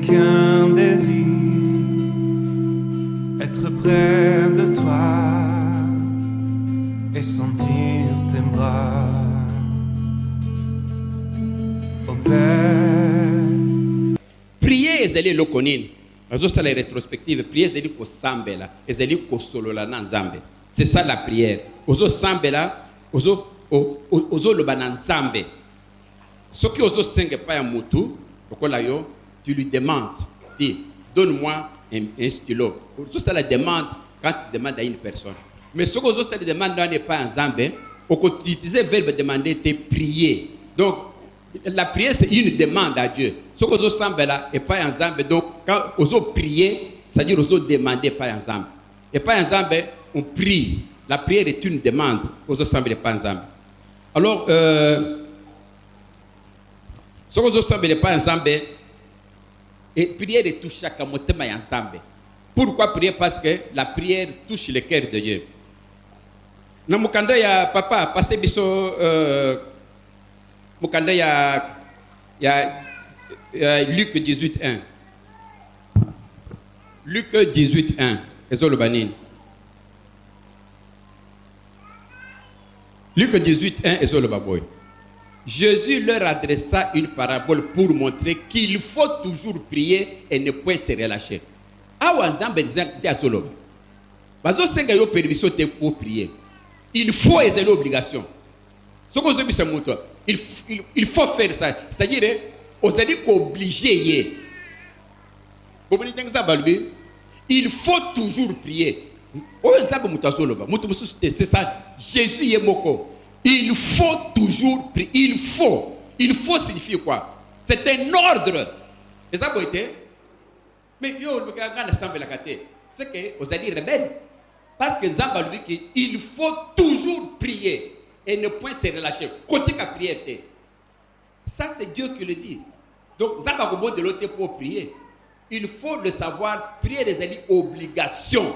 qu'un désir, être près de toi et sentir tes bras. Au Père. Prier ezali eloko nini? Azosala rétrospective, prier ezali kosambela, ezali kosolola na Nzambe. C'est ça la prière. Ozosambela, ozoloba na Nzambe. Soki ozosenga pa ya mutu, lokola yo, tu lui demandes, dis, donne-moi un stylo. Ça la demande quand tu demandes à une personne. Mais ce que vous demandez n'est pas en Nzambe, on peut utiliser le verbe demander, c'est prier. Donc, la prière, c'est une demande à Dieu. Ce que vous semblez là n'est pas en Nzambe. Donc, quand vous priez, c'est-à-dire que vous demandez pas en Nzambe. Et pas en Nzambe, on prie. La prière est une demande. Vous semblez pas en Nzambe. Alors, ce que vous semblez pas en Nzambe, et prière touche chaque motema en Nzambe. Pourquoi prier? Parce que la prière touche le cœur de Dieu. Na mukanda ya papa passé biso mukanda ya Luc 18:1. Luc 18:1. Ezolobanini. Luc 18:1 ezolobaboy. Jésus leur adressa une parabole pour montrer qu'il faut toujours prier et ne point se relâcher. Awa Nzambe disait solo. Bazo senga yo permission te pour prier. Il faut et c'est l'obligation. Ce que vous savez, il faut faire ça. C'est-à-dire, on s'est dit qu'obligé. Il faut toujours prier. C'est ça. Jésus est moko. Il faut toujours prier. Il faut. Il faut signifie quoi? C'est un ordre. Et ça peut être. Mais yo, c'est que vous allez rebelle. Parce que Nzamba lui dit qu'il faut toujours prier et ne point se relâcher. Continue à prier. Ça, c'est Dieu qui le dit. Donc, Nzamba Gobo de l'autre pour prier. Il faut le savoir. Prier des obligations.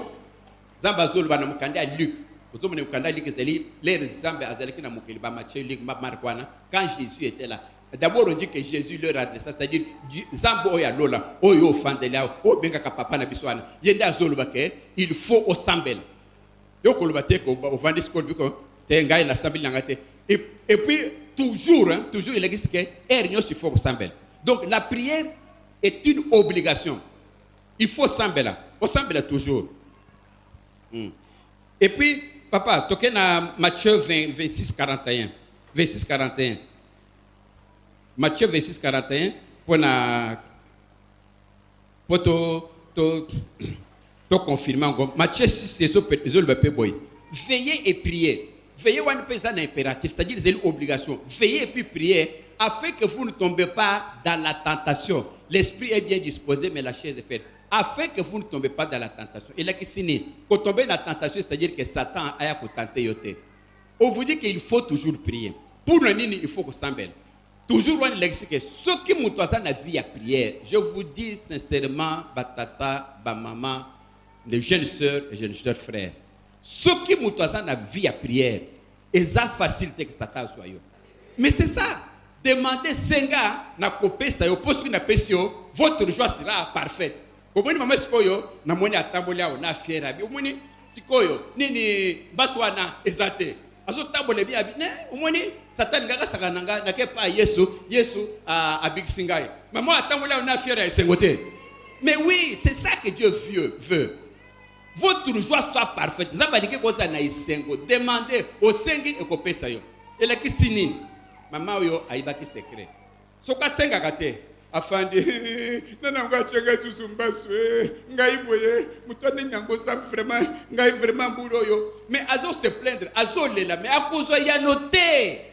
Nzamba Zol va nous à Luc. Vous avez Luc, les Nzamba Azaleki na Mukeliba Matthieu, Luc, Marquana. Quand Jésus était là. D'abord, on dit que Jésus leur adressa, c'est-à-dire, Zambo oya lola, oyo fandelia, o benga papa na biswana, yenda zoluba ke, il faut au sambel. Yo kolubate ko au vandis kolbiko, te ngai na sambel ngate. Et puis toujours, toujours il existe que ernyo il faut au sambel. Donc la prière est une obligation. Il faut sambela, au sambela toujours. Et puis papa, toke na Matthieu 26:41. 26:41. Matthieu 26:41 pour te confirmer encore. Matthieu 6 veillez et priez. Veillez ou un impératif, c'est-à-dire c'est une obligation. Veillez et puis priez afin que vous ne tombez pas dans la tentation. L'esprit est bien disposé, mais la chair est faible. Afin que vous ne tombez pas dans la tentation. Et là qui signe, quand tomber dans la tentation, c'est-à-dire que Satan a tenter yote. On vous dit qu'il faut toujours prier. Pour le nini, il faut qu'on s'embelle. Toujours on l'explique que ce qui m'outoise la vie à prière, je vous dis sincèrement, batata, maman, les jeunes sœurs et jeunes sœurs frères, ce qui m'outoise la vie à prière, est ça facilité que Satan soit yo. Mais c'est ça. Demandez Senga na copé ça yo, poste na pesio, votre joie sera parfaite. Comme maman sikoyo, na moni atambolia na fiera bi, moni sikoyo, nini baswana ezate. Azo tabole bi abi, ne, moni Satan ngaka sakananga na ke pa Yesu a big singai. Maman atambolia na fiera esengote. Mais oui, c'est ça que Dieu veut. Votre joie soit parfaite. Zabadike koza na isengo. Demandez au sengi et copé ça yo. Et la kisinin. Maman yo aibaki secret. Soka senga kate. Afandi nana ngachenga tusumbaswe ngai boye mutone nyango sam vraiment ngai vraiment mburo yo. Mais azo se plaindre, azo lela mais akozo ya noté.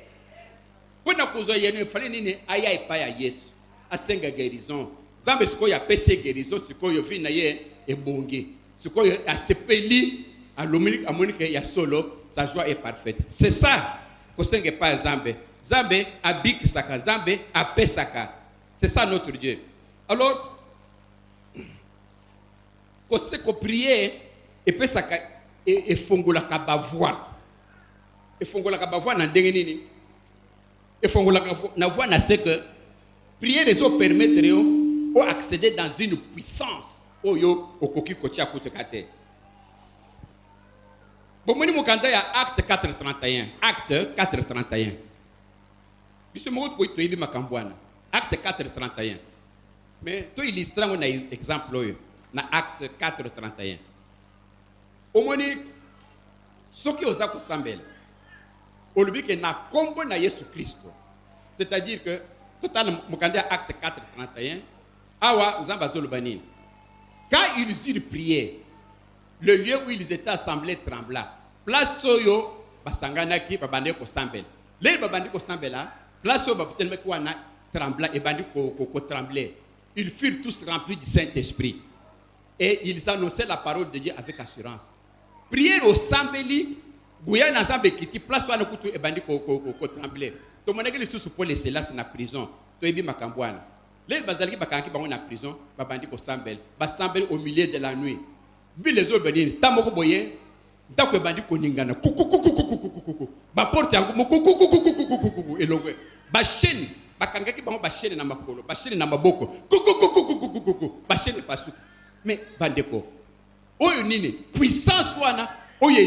Pona kozo ya no fallait nini aya epa ya Yesu. Asenga guérison. Zambe siko ya pese guérison siko yo vina ye ebongi. Siko yo asepeli a l'ominique a monique ya solo, sa joie est parfaite. C'est ça. Kosenga pa Zambe. Zambe abik saka, Zambe ape saka. C'est ça notre Dieu. Alors, quand c'est qu'on prie, et puis ça, et fongola kabavoa. Et fongola kabavoa n'a déguéni. Et fongola kabavoa n'a c'est que prier les autres permettre ont accédé dans une puissance. Oyo okoki kocha kutekate. Bomoni mukanda ya acte 4:31. Acte 4:31. Biso mo ko to ibi makambwana. Acte 4:31. Mais to illustra on a exemple oyo na acte 4:31. Omoni soki oza ko sambela. Olobi ke na kombo na Yesu Kristo. C'est-à-dire que total mukanda acte 4:31. Awa nzamba zolobani. Quand ils eurent prié, le lieu où ils étaient assemblés trembla. Place soyo basanganaki babande ko sambela. Les babande ko sambela, place soyo babatelme ko wana trembla et bandi ko tremblait. Ils furent tous remplis du Saint-Esprit et ils annonçaient la parole de Dieu avec assurance. Prière au sambeli, bouya na zambe kiti place wana kutu et bandi ko tremblait. To moneke le sous Paul et Silas na prison. To ebi makambwana. Les bazalaki bakanki bango na prison, babandi ko sambel, ba sambel au milieu de la nuit. Bi les autres bedini, tamoko boye, ndako bandi ko ningana, kuku, ba porte yango kuku elongwe. Ba chaîne, bakangaki bango ba chaîne na makolo, ba chaîne na maboko, kuku, ba chaîne pasuki. Mais bandeko, oyo nini, puissance wana, oyo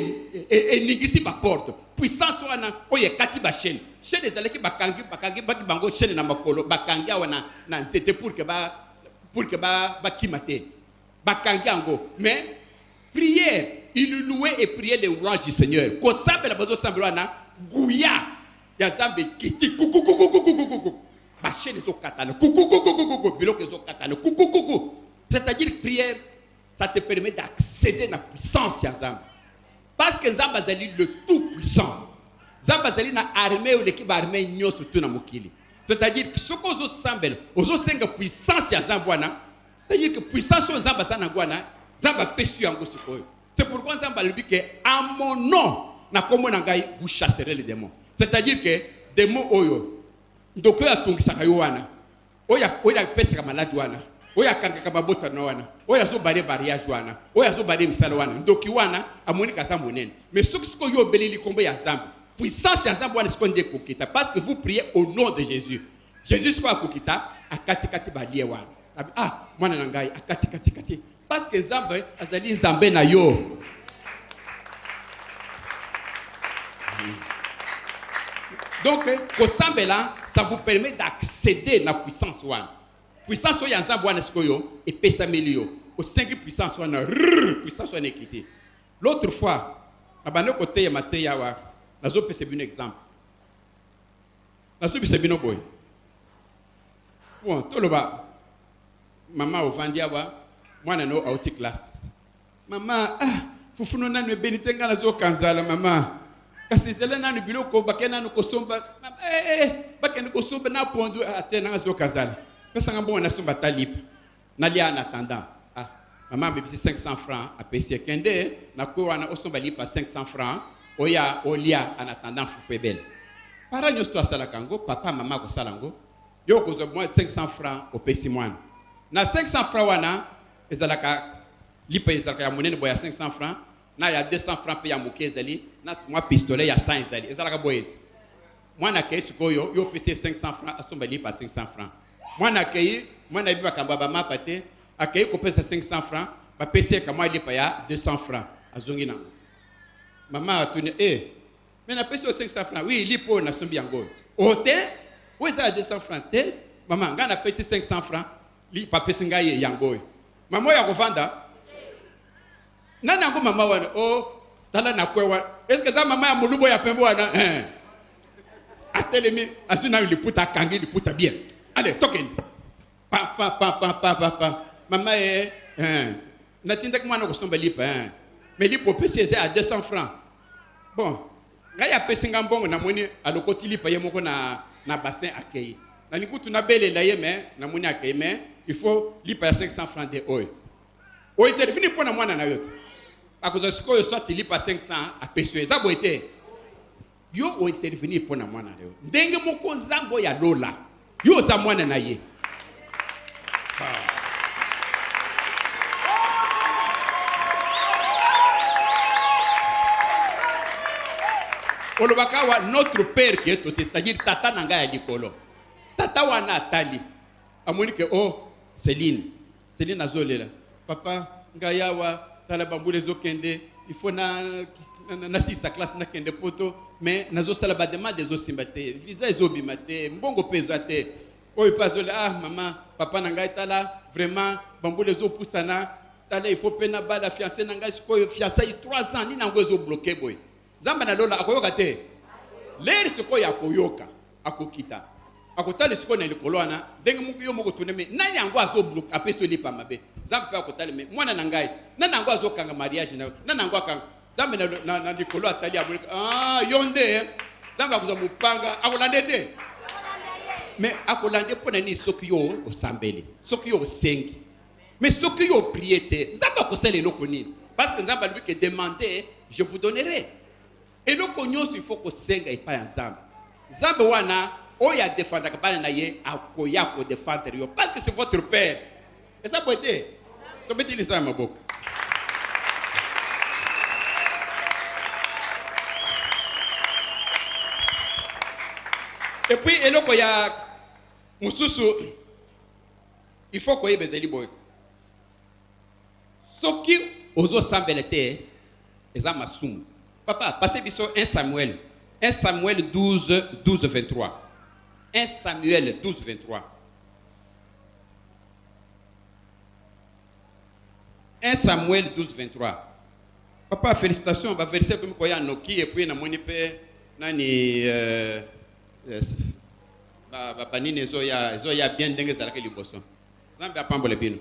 enigisi ba porte, puissance wana, oyo kati ba chaîne. Chez les aleki bakangi baki bango chaîne na makolo bakangi wana na nzete pour que ba kimate bakangi ango mais prière il louait et priait les louanges du Seigneur ko sambe la bazo sambe wana guya ya zambe kiti kuku ba chaîne zo katana kuku biloko zo katana kuku c'est-à-dire prière ça te permet d'accéder à la puissance ya zambe parce que zambe azali le tout puissant. Zambazali na armée ou l'équipe armée nyo surtout na mokili. C'est-à-dire que ce qu'on semble, ozo senga puissance ya Zambwana, c'est-à-dire que puissance aux Zambazana Gwana, Zamba pesu yango sikoyo. C'est pourquoi Zamba lui dit que à mon nom na komo nangai vous chasserez les démons. C'est-à-dire que démons oyo ndoko ya tungisa yo wana. Oya pesa kama maladi wana. Oya kanga kama bota na wana. Oya zo bare mariage wana. Oya zo bare misala wana. Ndoki wana amoni kasa monene. Mais ce que yo beleli kombo ya Zamba. Puissance ya Zambwana sikonde kokita parce que vous priez au nom de Jésus. Jésus soit kokita akati balie wana. Ah, mwana nangai akati parce que Zambe azali Zambe na yo. Donc ko sambela ça vous permet d'accéder à la puissance wana. Puissance ya Zambwana sikoyo et pesa melio. Au 5 puissance wana puissance wana ekité. L'autre fois, abane côté ya mateya wa nazo pese un exemple. Nazo pese bino boy. Bon, toloba maman ofandia wa mwana no auti classe. Maman, fufuno nanu benitenga nazo kanzala mama. Kasi zele nanu biloko bakena no kosomba. Bakena kosomba na pondu atena nazo kanzala. Pesa ngambo na somba talip. Nalia en attendant. Maman me bisi 500 francs a pesi kende na ko wana osomba lipa 500 francs. Oya olia en attendant fufebel. Para nyo sto asala kango, papa mama ko salango. Yo ko zo moi 500 francs au pesi mwana. Na 500 francs wana ezalaka lipa ezalaka ya monene boya 500 francs, na ya 200 francs pe ya mukezali, na moi pistolet ya 100 ezali. Ezalaka boyete. Mwana kei sikoyo yo pesi 500 francs asomba lipa 500 francs. Mwana kei mwana biba kamba ba mapate, akei ko pesa 500 francs, ba pesi kama lipa ya 200 francs azongi na. Maman a tourné, mais na pesi 500 francs. Oui, il pour na sombi yango. Ote, où est-ce 200 francs? Te, maman, ngana pesi 500 francs, li pa pesi ngai yango. Maman ya kovanda. Nana ngo maman wana, tala na kwewa. Est-ce que ça maman ya mulubo ya pembo wana? Atelemi, asuna li puta kangi, li puta bien. Allez, token. Pa. Maman natinda ko mwana ko somba lipa, mais li pour pesi à 200 francs. Bon, gaya pesi ngambongo na moni alokoti lipa ye moko na bassin accueilli. Na likutu na bele la ye mais na moni accueilli mais il faut lipa ya 500 francs de oil. O interveni pour na mwana na yote. Akozo siko yo sorti lipa 500 a pesi eza boite. Yo o interveni pour na mwana na yo. Ndenge moko nzambo ya lola. Yo za mwana na ye. Olobakawa notre père qui est aussi, c'est-à-dire tata nanga ya likolo. Tata wana atali. Amoni ke Céline azolela. Papa, ngayawa, tala bambule zo kende, il faut na sisa classe na kende poto, mais nazo sala ba demande zo simbate, visa zo bimate, mbongo peso ate. Oy pazole maman, papa na ngai tala vraiment bambule zo pusana, tala il faut pena ba la fiancée na ngai sikoyo fiancée 3 ans ni na ngo zo bloquer boy. Zamba na lola akoyoka te. Leri sikoyo akoyoka, akokita. Akotale siko na likolo wana ndenge muku yo moko tuneme nani yango azo block apeso lipa mabe zambe pa akotale me mwana na ngai nani yango azo kanga mariage na nani yango akanga zambe na likolo atali abulika yonde zambe akuza mupanga akolande te mais akolande pona ni soki yo osambeli soki yo osengi mais soki yo prier te zambe akosala eloko nini parce que zambe lui que demander je vous donnerai eloko nyonso il faut ko senga epa ya zambe zambe wana oya défendre kabana na ye akoya ko défendre yo parce que c'est votre père et ça peut être to beti lisa maboko et puis eloko ya mususu il faut ko yebezeli boy soki ozo sambelete eza masumu papa passez biso 1 Samuel 12 23 1 Samuel 12, 23. 1 Samuel 12, 23. Papa, félicitations. Va verser comme quoi il y a Noki et puis il y a mon père. Nani. Panine, il y a bien dingue ça la liboson. Zambia a pambole bino.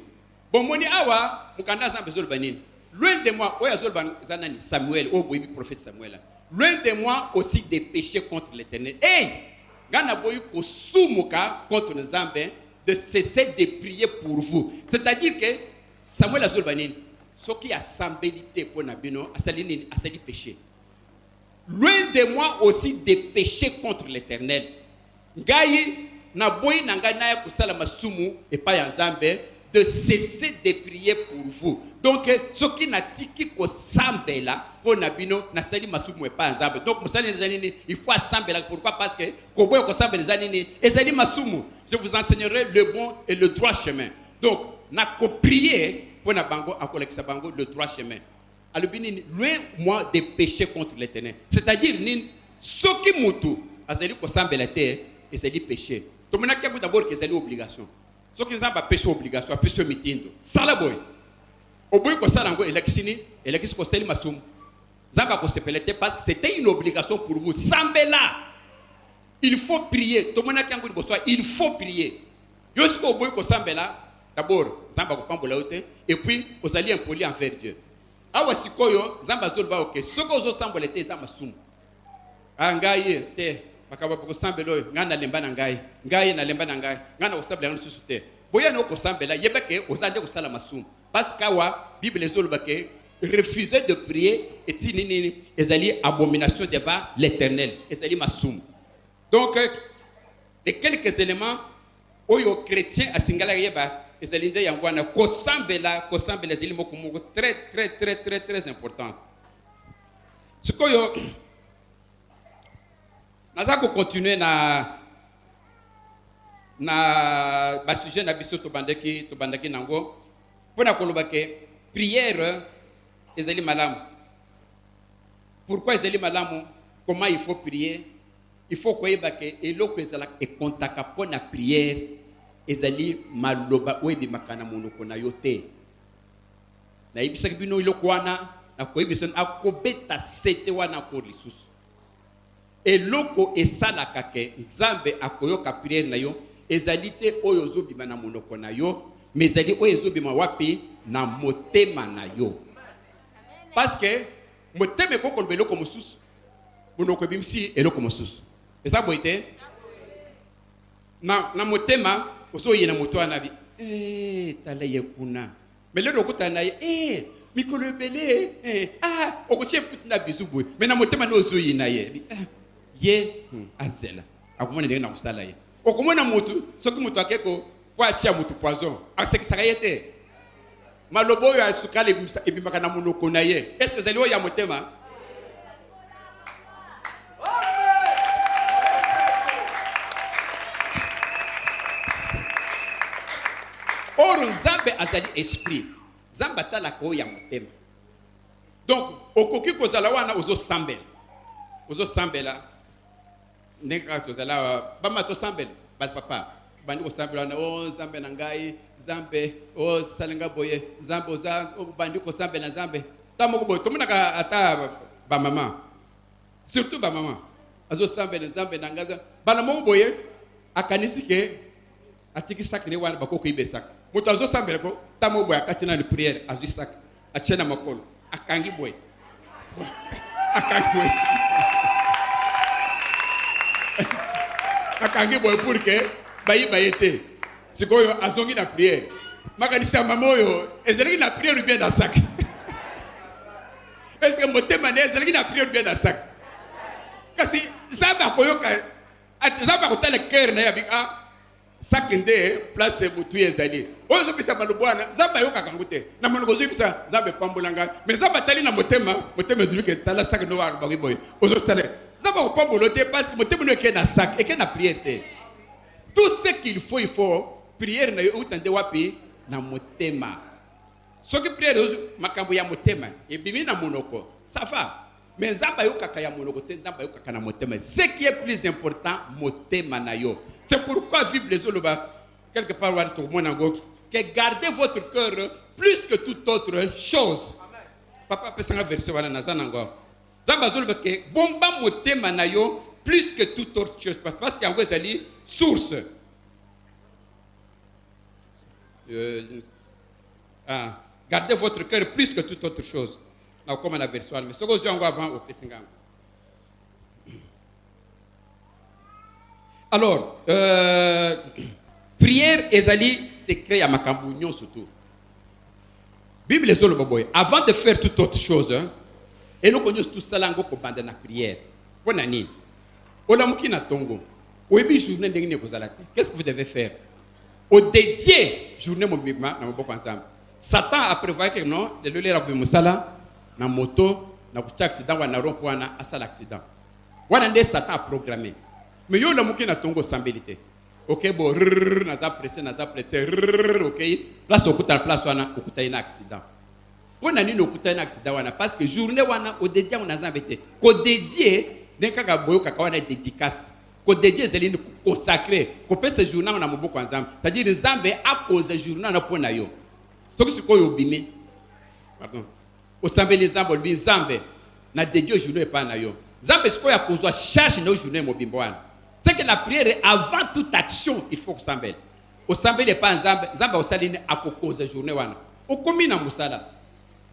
Bon, moni awa, mukanda zambia zol banin. Loin de moi, oya zol ban zanani Samuel, oh boy, prophète Samuel. Loin de moi aussi des péchés contre l'Éternel. Hey! Gana boyu ko sumuka contre les Zambés de cesser de prier pour vous. C'est-à-dire que Samuel azol banin soki a sambelité pour nabino asali péché. Loin de moi aussi des péchés contre l'Éternel. Ngai na boyi na ngai na ya kusala masumu et pas ya Zambé de cesser de prier pour vous. Donc ce qui n'a tiki ko sambela pour nabino na sali masumu et pas en Zambé. Donc musali les anini il faut sambela pourquoi parce que ko boyo ko sambela les anini et sali masumu je vous enseignerai le bon et le droit chemin. Donc na ko prier pour na bango akolekisa bango le droit chemin. Alubini loin moi des péchés contre l'Éternel. C'est-à-dire nin soki mutu azali ko sambela te et sali péché. To mona kia d'abord que sali obligation. Ce qui est un péché obligation, un péché mitindo. Salaboy. Au bout de ça, l'élection ko seli masum. Zamba ko sepelete parce que c'était une obligation pour vous. Sambela. Il faut prier. Tout le monde a dit il faut prier. Yosko au bout de sambela, d'abord, Zamba ko pambola ote et puis vous allez impoli envers Dieu. Awa sikoyo Zamba zolba ok. Ce que vous sambelete za masum. Angaye te bakaba ko sambelo ngana lemba na ngai na lemba na ngai ngana ko sabela nsusu te boya no ko sambela yebeke ozande ko sala masum parce que wa bible ezoloba ke refuser de prier et tinini ezali abomination devant l'Éternel ezali masum. Donc les quelques éléments oyo chrétien asingala yeba ezali nde yangwana ko sambela ezali moko très important. Ce que naza ko continuer na ba sujet na biso to bandaki nango pona koloba ke prière ezali malamu. Pourquoi ezali malamu? Comment il faut prier? Il faut koyeba ke eloko ezala e kontaka pona prière ezali maloba oyebi makana monoko na yo te. Na ibisaki bino eloko wana na koyebisa akobeta sete wana ko lisusu. Eloko esalaka ke Nzambe akoyoka prière na yo ezalité oyo zobima na monoko na yo mais ezali oyo zobima wapi na motema na yo parce que motema ko eloko mosusu monoko bimsi eloko mosusu eza boite na motema osoye na moto anabi tala ye kuna mais lelo okuta na ye mikolo ebele okotie na bizu boy mais na motema no osoye na ye ye azela akomona ndenge na kusala ye okomona mutu soki mutu akeko kwa atia mutu poison asekisaka ye te malobo oyo asukala ebimaka na monoko na ye est-ce que zali oyo ya motema or nzambe azali esprit nzambe atalaka oyo ya motema. Donc okoki kozala wana ozosambela ndenge kaka tozala bama tosambela papa bandi kosambela wana o nzambe na ngai nzambe o salenga boye nzambe oza bandi kosambela nzambe tamoko boye tomonaka ata bamama surtout bamama azosambela nzambe na ngai bana moko boye akanisi ke atiki sakre wana bakoko ibesaka moto azosambela ko tamoko boye akati na prière azwisaka achena makolo akangi boye akangi boye pour que bayete sikoyo azongi na prière makanisa mama oyo ezalaki na prière ou bien na sac est-ce que motema ne ezalaki na prière ou bien na sac kasi zaba koyoka zaba kotala cœur na yabika sac nde place mutu ezali oyo zopita balobwana zaba yoka kangute na monoko zibisa zabe pambolanga mais zaba tali na motema zuluke tala sac no wa bagiboy ozo sale zaba pambolote parce que motema no ke na sac et ke na prière te. Tout ce qu'il faut prière na yo utande wapi na motema. Ce que prière makambo ya motema et bimi na monoko ça va. Mais nzamba yo kaka ya monoko te nzamba yo kaka na motema. Ce qui est plus important motema na yo. C'est pourquoi vive les oloba quelque part wa to monango que gardez votre cœur plus que toute autre chose. Papa pesanga verset wana nazanango. Nzamba zoloba ke bomba motema na yo plus que toute autre chose parce qu'il y a une source. Gardez votre cœur plus que toute autre chose. Là, comme on a version, mais ce que vous avez avant au Pessingang. Alors, prière ezali secret à Makambouignon surtout. Bible les boy. Avant de faire toute autre chose, et nous connaissons tout ça là ko banda na prière. Bonani. Olamuki na tongo. Oyebi journée ndenge kozalate. Qu'est-ce que vous devez faire? Au dédié journée mobima na moboko ensemble. Satan a prévoyé que non, de le rabbi musala na moto na kucha accident wa na rompo wana asala accident. Wana nde Satan a programmé. Mais yo olamuki na tongo sambelité. OK bo na za pressé OK place okuta place wana okuta ina accident. Wana nini okuta ina accident wana parce que journée wana au dédié on a zambete. Ko dédié Nekaka boyo kaka wana dédicace. Ko dédié zelini consacré. Ko pese journal na moboko ensemble. C'est-à-dire nzambe a cause journal na pona yo. Soki sikoyo bimi. Pardon. O sambeli nzambe bi nzambe na dédié journal pa na yo. Nzambe sikoyo akozwa charge na journal mobimbo wana. C'est que la prière avant toute action, il faut que sambeli. O sambeli pa nzambe, nzambe o salini akokoza journal wana. O komi na musala.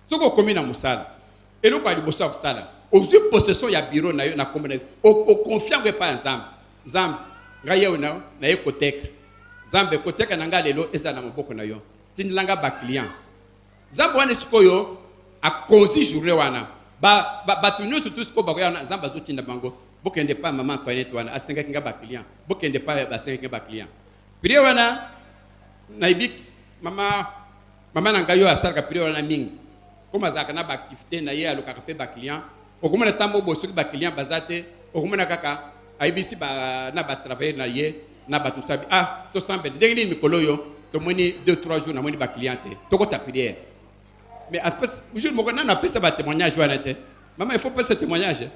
Soko komi na musala. Et nous, quand il bosse avec ça, aux yeux possession, il y a bureau, il y a combinaison. Au confiant que pas ensemble. Zam, Gaïa ou non, il y a côté. Zam, côté que n'anga lelo, et ça n'a pas beaucoup nayo. C'est une langue bas client. Zam, on est ce qu'on a causé journée wana. Ba tout nous surtout ce qu'on va voir. Zam, bazo tinda bango. Beaucoup n'est pas maman connaît toi. À 5 kinga bas client. Beaucoup n'est pas à 5 kinga bas client. Puis wana, naibik, maman n'angayo à ça que puis wana ming. Comme ça kana ba activité na ye alokaka pe ba client okomona tambo bo soki ba client bazate okomona kaka aibisi ba na ba travailler na ye na ba tout ça to semble ndenge ni mikolo yo to moni 2-3 jours na moni ba client te to ko ta prière mais après jour moko na pesa ba témoignage wana te maman il faut pas ce témoignage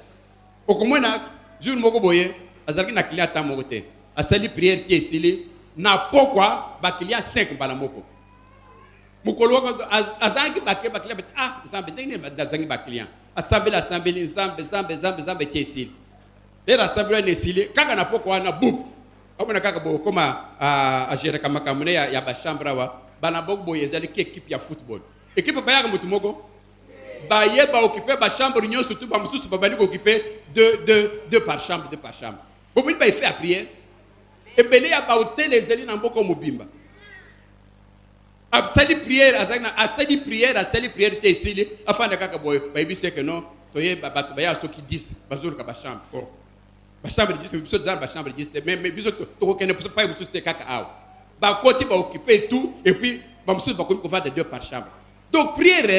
okomona jour moko boye azalaki na client ta moko te asali prière ti esili na pourquoi ba client 5 bala moko mukolo azangi bakle zambe ndenge bazangi ba client assemblée zambe tiesil et l'assemblée nesili kaka na poko wana boup amona kaka bo koma a gérer kama kamune ya ba chambre wa bana bogbo yezali ki équipe ya football équipe ba ya mutu moko ba ye ba occuper ba chambre union surtout ba mususu ba bali occuper deux par chambre bo muni ba fait à prière et belé ya ba hôtel les eli na mboko mobimba. Asali prière, asali prière te ici, afin de kaka boy, baby c'est que non, toye babatu baya so qui 10, bazur ka ba chambre. Oh. Ba chambre 10, biso za ba chambre 10, mais biso to ko ne pas mutu te kaka aw. Ba côté ba occuper tout et puis ba mutu ba ko faire de 2 par chambre. Donc prière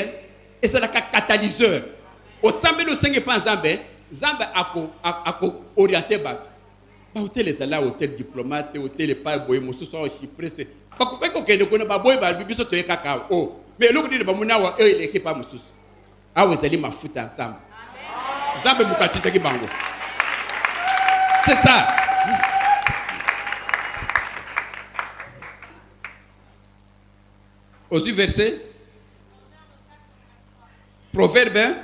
et c'est la catalyseur. Au sambe le 5 pas zambe, zambe ako orienter ba. hôtel ezala hôtel diplomate hôtel pas boye mosusu au Chypre c'est pas ko kende ko na ba boye ba bibiso to ekaka oh mais eloko nini ba muna wa eleke pa mosusu awo ezali mafuta ensemble zambe mukatita ki bango c'est ça. Aussi verset Proverbe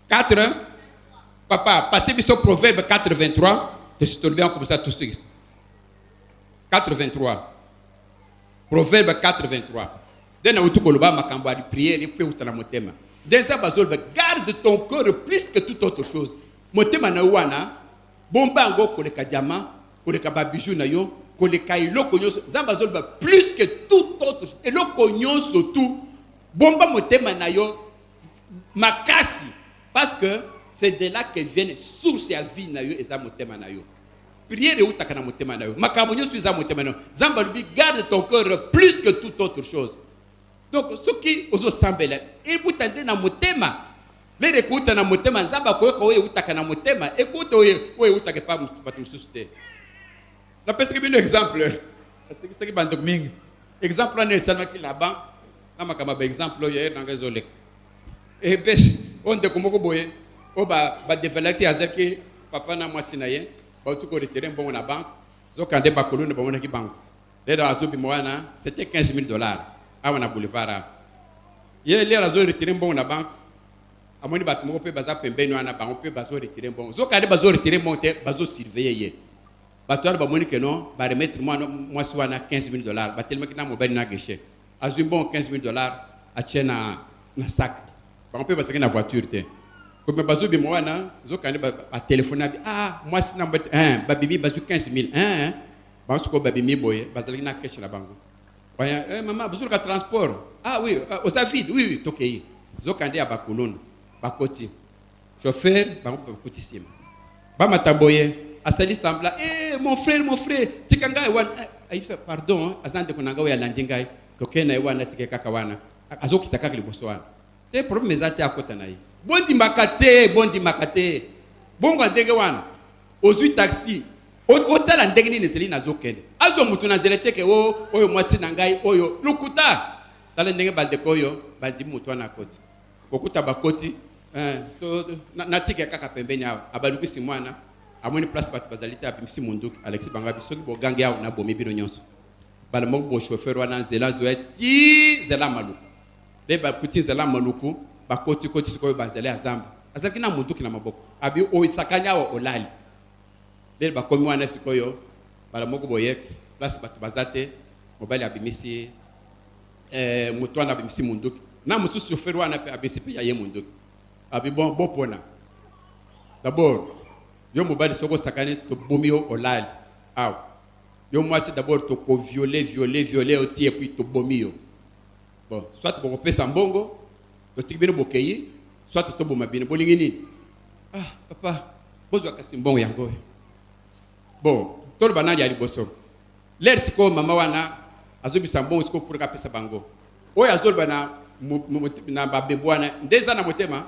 4 papa passez biso Proverbe 4:23 de se trouver comme ça tout suite 4:23 Proverbe 4:23 dena utukoloba makambo ali prière il faut utana motema deza bazolba garde ton cœur plus que toute autre chose motema na wana bomba ngo koleka diamant koleka ba bijou na yo koleka iloko nyonso zamba zolba plus que toute autre chose eloko nyonso tout bomba motema na yo makasi parce que c'est de là que viennent source ya vie na yo eza motema na yo prière utaka na motema na yo makambo nyonso eza motema na yo zamba lubi garde ton cœur plus que toute autre chose donc ce qui ozo sambela ebutande na motema lere kuta na motema zamba koyoka oye utaka na motema ekuta oye utaka pa batu mususu te na peste que bino exemple parce que c'est que bandok mingi exemple na salma ki là-bas na makama ba exemple yo na ngezolek et ben on de komoko boye o ba développer azaki papa na mwasi na ye ba tu ko retirer bon na banque zo kande ba kolone ba mona ki banque lere azobi mwana c'était $15,000 awana boulevard ye lere azo retirer bon na banque amoni batu moko pe baza pembeni wana ba on peut bazo retirer bon zo kande bazo retirer bon te bazo surveiller ye bato ba moni que non ba remettre moi soit na $15,000 ba tellement que na mobile na guichet azu bon $15,000 a tiena na sac ba on peut passer na voiture te comme bazo bi mwana zo kande ba téléphone ah moi si na ba bibi bazu $15,000 ba su ko ba bibi boye bazali na cash na bango ouais maman besoin de transport ah oui au savide oui tokei zo kande ba kolone ba koti chauffeur ba ko koti sim ba mataboye asali sembla mon frère tikanga wan aïfa pardon azande kunanga ya landingai tokena wana tike kaka wana azokita kaka liboso wana te problème ezate akota nayi bondi makate bongo ndenge wana ozui taxi otala ndenge nini zeli nazokende azo mutu na zelete ke oyo mwasi na ngai oyo lukuta tala ndenge bande koyo bandi mutu na koti okuta bakoti na tike kaka pembeni abalukisi mwana amoni place batu bazalita abimisi munduki Alexis Bangabi soki bogangi ya na bomi bino nyonso bala moko bo chauffeur wana zela zo eti zela maluku le ba kuti zela maluku ba koti sikoyo banzela azamba azaki na munduki na maboko abi o isakanya o olali le ba komi wana sikoyo bala moko boyek place batu bazate mobali abimisi mutu wana abimisi munduki na mutu chauffeur wana pe abimisi pe ya ye munduki abi bon pona d'abord yo mobali soko sakane to bomio olali aw yo mwasi d'abord to ko violer oti et puis to bomio bon soit to ko pesa mbongo to tikibino bokeyi soit to boma bino bolingi nini ah papa bozo akasi mbongo yango bon to banali ali boso l'air siko mama wana azobisa mbongo siko pour ka pesa bango oyo azolba na babebwana ndeza na motema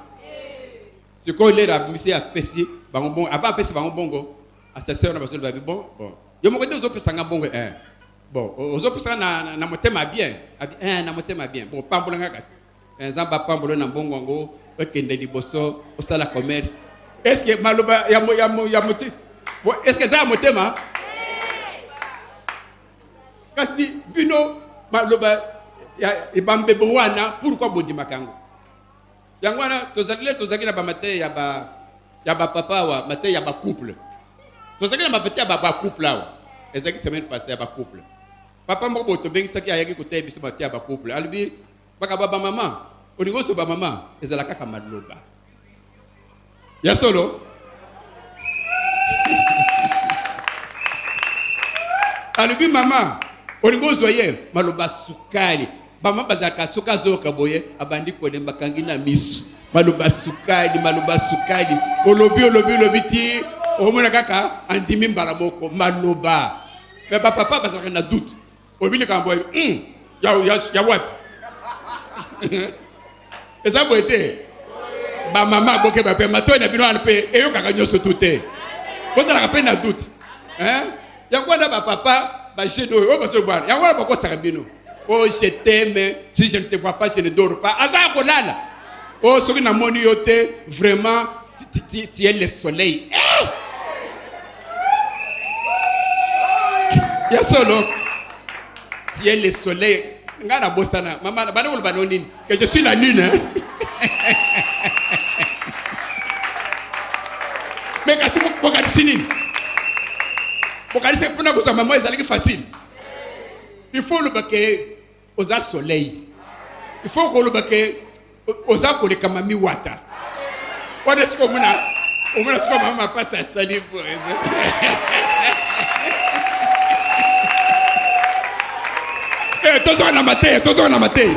siko l'air abimisi a pesi bango bon avant pesi bango bongo assesseur na bazol babi bon yo moko ndezo pesa nga bongo bon ozo pesa na motema bien na motema bien bon pambola nga kasi nzamba pambola na bongo ngo okende liboso osala commerce est-ce que maloba ya motif bon est-ce que ça motema kasi bino maloba ya ibambe bwana pourquoi bondi makango yangwana tozali na ba mate ya ba papa wa mate ya ba couple tozali na mate ya ba couple wa ezaki semaine passée ya ba couple papa moko to bengi saki ayaki kote biso mate ya ba couple albi baka ba mama olingo so ba mama ezala kaka maloba ya solo albi mama olingo so ye maloba sukali bama bazaka soka zoka boye abandi kolemba kangi na misu maloba sukali olobi ti omona kaka andimi mbala moko maloba mais papa bazaka na doute obili kambo ya what eza boete ba mama boke ba pe mato na bino an pe eyo kaka nyoso tute Vous allez rappeler un doute. Hein? Il y a quoi dans ma papa? Je dois. Oh, parce que voir. Il y a quoi dans ma sarabino? Oh, je t'aime. Si je ne te vois pas, je ne dors pas. Asa kolala. Oh, ce qui n'a mon yoté, vraiment, tu es le soleil. Il y a solo. Tu es le soleil. Ngana bossana. Maman, banane banonine. Que je suis la lune. Hein? Mais quand c'est pour qu'elle signe. Pour qu'elle s'est prenée pour sa maman, c'est facile. Il faut le baquet aux soleil. Il faut que le baquet aux akoles kamami wata. On est ce qu'on a. On a ce qu'on maman passe à salir pour attention à la matin, attention à la matin.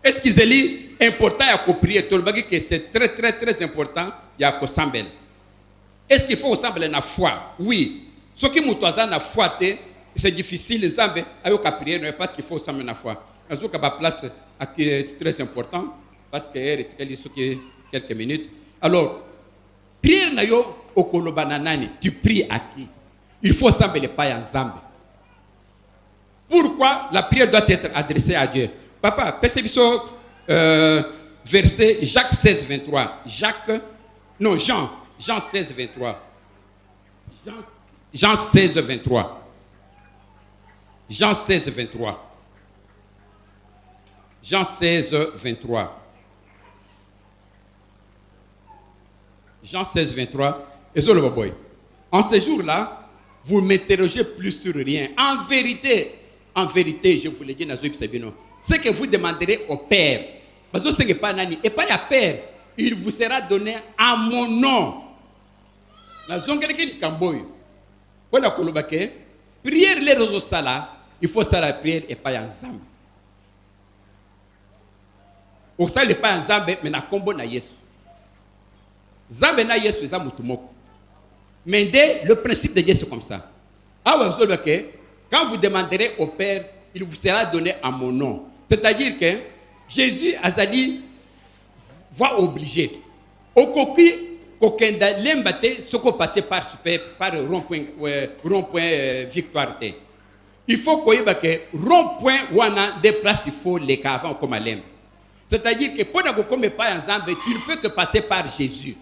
Est-ce qu'ils est important à prier tout le monde que c'est très très très important il y a sambel. Est-ce qu'il faut sambel na foi? Oui. Ce qui m'outoisa na foi c'est difficile zambe avec la prière mais parce qu'il faut sambel na foi. Parce que la place qui est très important parce que est quelques minutes. Alors prière na yo okolobananani, tu pries à qui? Il faut sambel pas en zambe. Pourquoi la prière doit être adressée à Dieu? Papa, percevez verset Jacques 16, 23. Jean 16, 23. Jean 16, 23. Jean 16, 23. Jean 16, 23. Jean 16, 23. Et sur le boy. En ce jour-là, vous ne m'interrogez plus sur rien. En vérité, je vous le dis, ce que vous demanderez au Père, parce que ce n'est pas Nani, et pas à Père, il vous sera donné à mon nom. La zone qui Camboy. Voilà Kolobake. Prière les réseaux sala, il faut ça la prière et pas ensemble. Au ça n'est pas ensemble, mais na combo na Yesu. Zambe na Yesu za mutumoko. Mais le principe de Dieu c'est comme ça. Quand vous demanderez au Père, il vous sera donné à mon nom. C'est-à-dire que Jésus Azali va obliger. Au coquille, kokenda lembate, ce qu'on passe par rond-point victoire. Il faut qu'on y ait rond-point ou des places, il faut les avant comme à l'embe. C'est-à-dire que pendant que vous ne pas ensemble, tu ne peux que passer par Jésus.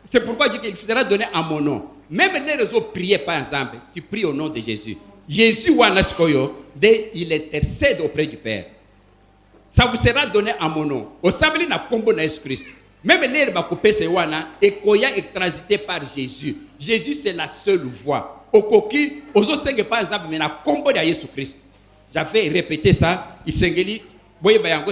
C'est pourquoi je dis qu'il sera donné à mon nom. Même les réseaux priez pas ensemble, tu pries au nom de Jésus. Jésus il intercède auprès du Père. Ça vous sera donné à mon nom. Au sabli na combo na Jésus-Christ. Même les bakopé se wana et koya est transité par Jésus. Jésus c'est la seule voie. Au coquille, aux autres pas ensemble mais na combo de Jésus-Christ. J'avais répété ça. Il s'engeli.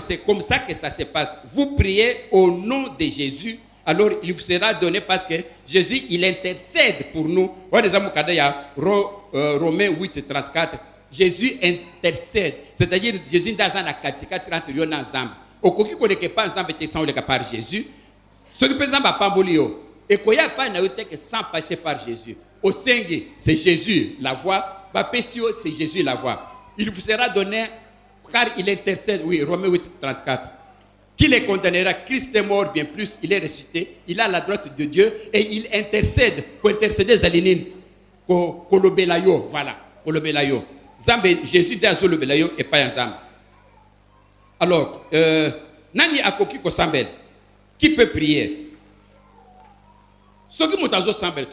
C'est comme ça que ça se passe. Vous priez au nom de Jésus. Alors il vous sera donné parce que Jésus il intercède pour nous. Romains 8, 34. Jésus intercède. C'est-à-dire Jésus dans un akatika entre yo ensemble. Au coquille qu'on n'est pas ensemble par Jésus. Ce qui peut être pas bolio. Et qu'on y a pas que sans passer par Jésus. Au Seigneur, c'est Jésus la voix. Bapessio, c'est Jésus la voix. Il vous sera donné car il intercède. Oui, Romains 8, 34. Qui les condamnera? Christ est mort, bien plus, il est ressuscité, il est à la droite de Dieu et il intercède pour intercéder Zalinine. Kolobelayo, voilà, Kolobelayo. Zambe, Jésus dit à Zolobelayo et pas ensemble. Alors, Nani Akoki Kosambel, qui peut prier? Ce qui m'a Sambel,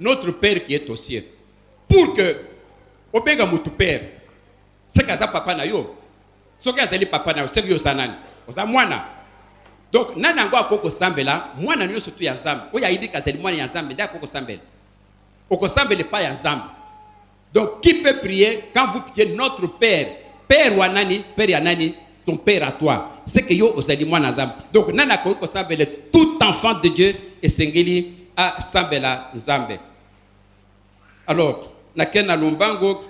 notre Père qui est aux cieux, pour que, Obega Moutou Père, c'est que ça papa na yo, ce que ça papa na yo, c'est que yo sanani. Donc, nana ngo akoko sambela, mwana nyo surtout ya nzambe. Oya idi kazeli mwana ya nzambe, nda akoko sambela. Oko sambele pas ya nzambe. Donc, qui peut prier quand vous priez notre Père? Père wanani, Père yanani, ton Père à toi. C'est que yo osali mwana nzambe. Donc, nana akoko sambele, tout enfant de Dieu est sengeli a sambela nzambe. Alors, nakena lumbango,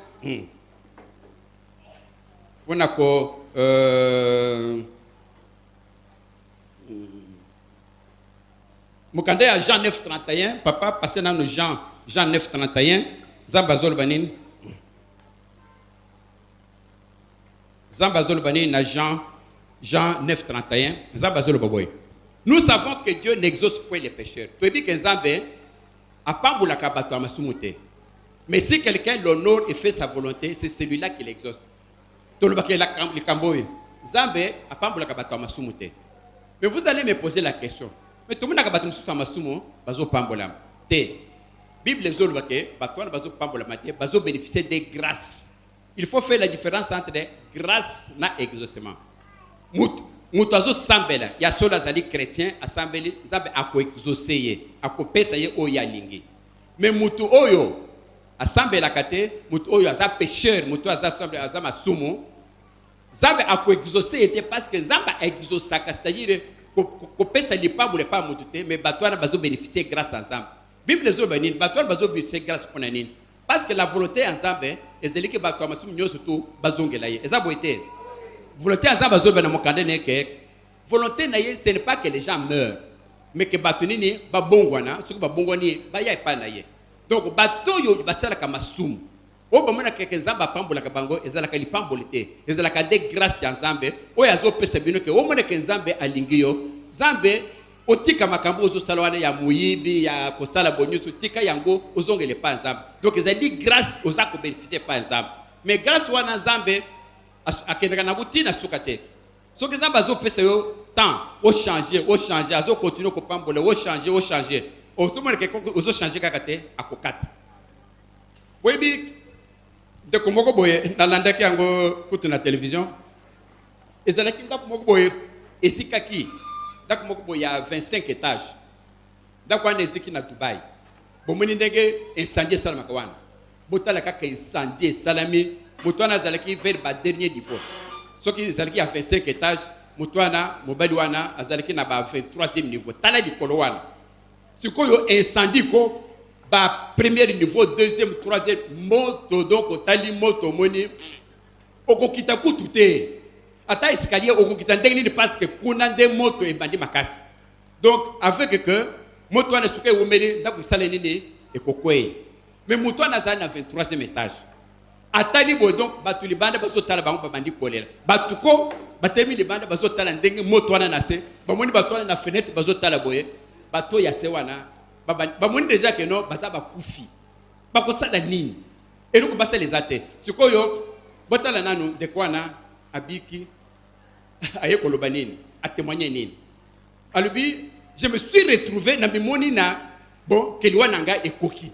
onako Mukande à Jean 9, 31, papa passé dans le Jean 9, 31, Zambazol Banin. Zambazol Banin à Jean Jean 9, 31. Nous savons que Dieu n'exauce point les pécheurs. Tu dis que Nzambe a pas voulu kabato amasumute. Mais si quelqu'un l'honore et fait sa volonté, c'est celui-là qui l'exauce. Mais vous allez me poser la question. Mais tout le monde a kabato amasumute, bazo pambolam. T. Bible les autres bazo bénéficier des grâces. Il faut faire la différence entre grâce et exaucement. Mutazo sambela ya sola zali chrétien asambeli zabe ako exaucer ako pesa ye oya lingi. Mais mutu oyo asambela kate mutu oyo aza pécheur mutu aza assemble aza masumu zabe ako exaucer était parce que zamba exaucer c'est-à-dire ko pesa lipambo le pas mutu te mais batwana bazo bénéficier grâce à zamba. Bible zo banine batwana bazo bénéficier grâce pour nanine parce que la volonté en zamba ezeli ke batwa masumu nyoso to bazongela ye eza boité. Volonté à Zambazo Benamokande que volonté naïe, ce n'est pas que les gens meurent, mais que batonini babongwana, ce que babongwani baya pas naïe. Donc batoyo basala kamasum. O bamona que Zamba pambola kabango, ezala kali pambolité, ezala kade grâce en Zambe, o yazo pesebino que o mona que Zambe alingio, Zambe otika makambo ozo salwane ya muyibi ya kosala bonus otika yango ozongele pas Zambe. Donc ezali grâce aux actes bénéficier pas Zambe. Mais grâce wana Zambe akendeka na butina sukate soki Nzambe azopesa yo temps o changer azo continuer kopambola o changer otomona ke ozo changer kaka te akokata boyebi ndeko moko boye nalandaki yango kutu na télévision ezalaki ndako moko boye esikaki ndako moko boye ya 25 étages ndako wana eziki na Dubai bomoni ndenge incendie esalamaka wana botala kaka incendie esalami Moutouana Zalaki vers le dernier niveau. Ce qui Zalaki a fait 5 étages, Moutouana, Mobaliwana, Zalaki n'a pas fait 3e niveau. Tala di Kolowana. Ce qu'on a incendie, ba premier niveau, 2e, 3e, moto, donc, tali moto, moni, oko kita kutute. Ata escalier, oko kita ndengni parce que kunande moto et bandi makas. Donc, avec que, Moutouana souke oumeli, d'après salenini, et kokwe. Mais Moutouana Zalaki a 23e étage. Atali bo donc batu libanda bazo tala bango bandi kolela batuko batemi libanda bazo tala ndenge moto wana nase bamoni batu wana na fenêtre bazo tala boye bato ya sewana bamoni déjà que non baza bakufi bakosala nini eloko basa les ate sikoyo botala nanu de kwana abiki aye koloba nini a témoigner nini alubi je me suis retrouvé na bimoni na bon keliwana nga ekoki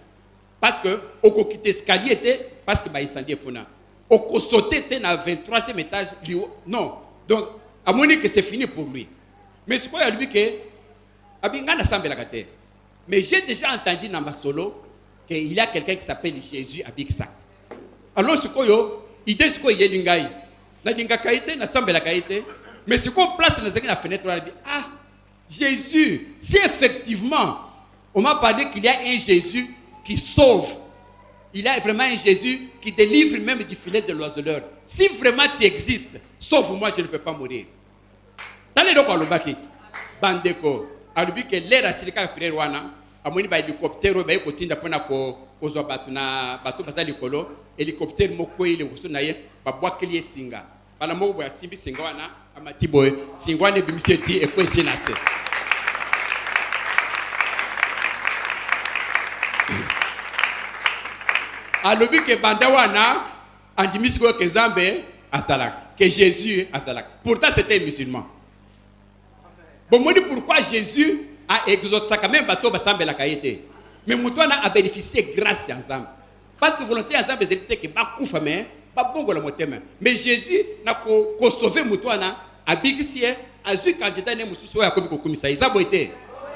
parce que au quitter escalier était parce que incendie pour na au sauter était na 23e étage non donc à mon que c'est fini pour lui mais ce qu'il lui que abinga na sambela kate mais j'ai déjà entendu dans ma solo qu'il y a quelqu'un qui s'appelle Jésus à Bixak alors ce koyo idée ce koyo yelingai na dinga kaite na sambela kaite mais ce qu'on place dans la fenêtre là ah Jésus si effectivement on m'a parlé qu'il y a un Jésus qui sauve. Il y a vraiment un Jésus qui délivre même du filet de l'oiseleur. Si vraiment tu existes, sauve-moi, je ne veux pas mourir. T'allez donc à l'obaki. Bandeko. Alubi que l'air à silika prière wana. Amoni ba hélicoptère ba ekotinda pona ko kozwa batu na batu basali kolo. Hélicoptère moko ile kusunaye ba bwakeli singa. Bala moko ya simbi singa wana amati boy. Singa ne bimiseti ekwesi na se. Alobi que bandawana andimisiko que Zambé asalak que Jésus asalak. Pourtant c'était un musulman. Bon moi dit pourquoi Jésus a exaucé quand même bateau basambe la kaité. Mais Moutouana a bénéficié grâce à Zambé. Parce que volonté à Zambé c'était que ba kufa mais ba bongo la motema. Mais Jésus n'a ko sauver Moutouana a bigisie a zu candidat ne mususu ya komi ko komisa.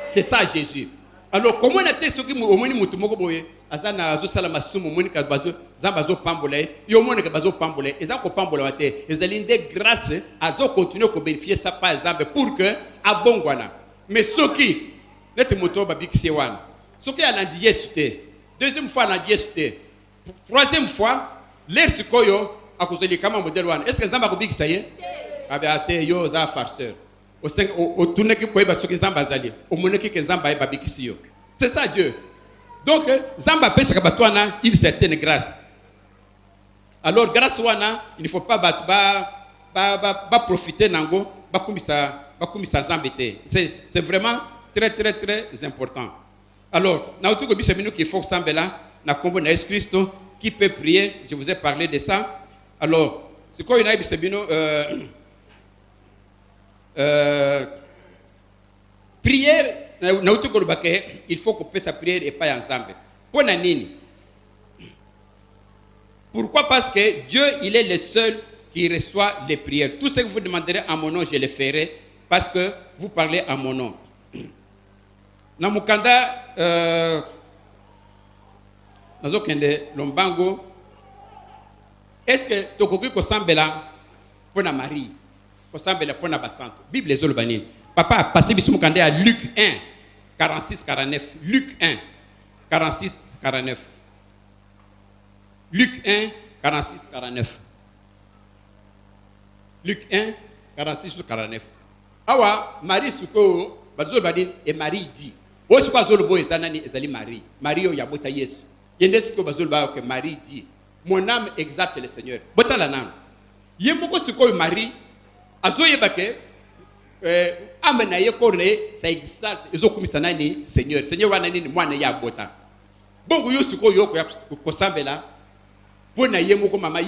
C'est ça Jésus. Alors comment on a été ce qui au moins mutu moko boye azana azo sala masumu moni ka bazo zambazo pambolé yo moni ka bazo pambolé eza ko pambola wate ezalinde grâce azo continuer ko bénéficier ça par exemple pour que abongwana mais soki nete moto babikisi wana soki alandi yesute deuxième fois alandi yesute troisième fois l'air sikoyo akozeli kama modèle wana est-ce que zamba ko bikisa ye abe yo za farceur au tourner qui pouvait basoki zamba zali au moneki que zamba babikisi yo c'est ça Dieu donc zamba pesa kabatwana une certaine grâce alors grâce wana il ne faut pas profiter nango C'est vraiment très, très, très important. Alors, il faut que na combo na Christ qui peut prier. Je vous ai parlé de ça. Alors, c'est quoi une prière, il faut qu'on puisse sa prière et pas ensemble. Pour nini? Pourquoi? Parce que Dieu, il est le seul qui reçoit les prières. Tout ce que vous demanderez à mon nom, je le ferai parce que vous parlez à mon nom. Namukanda, Lombango, est-ce que Tokoki Kosambela pour la Marie, Kosambela pour la Bassante, Bible les Olbanines. Papa a passé Bissoumukande à Luc 1, 46-49. Luc 1, 46-49. Luc 1, 46-49. Luc 1, 46-49. Awa, Marie Souko, Bazolbadine, et Marie dit, O Sukazolbo et Zanani et Marie. Marie o Yabota Yesu. Yendesiko Bazolba que Marie dit, mon âme exalte le Seigneur. Bota la nam. Yemoko Suko Marie, Azoye Bake, Amenaye Kone, ça exalte, Ezokumisanani, Seigneur. Seigneur Wanani, moi ne Yabota. Bongo Yosuko Yoko Kosambela. Pour na yemoko mama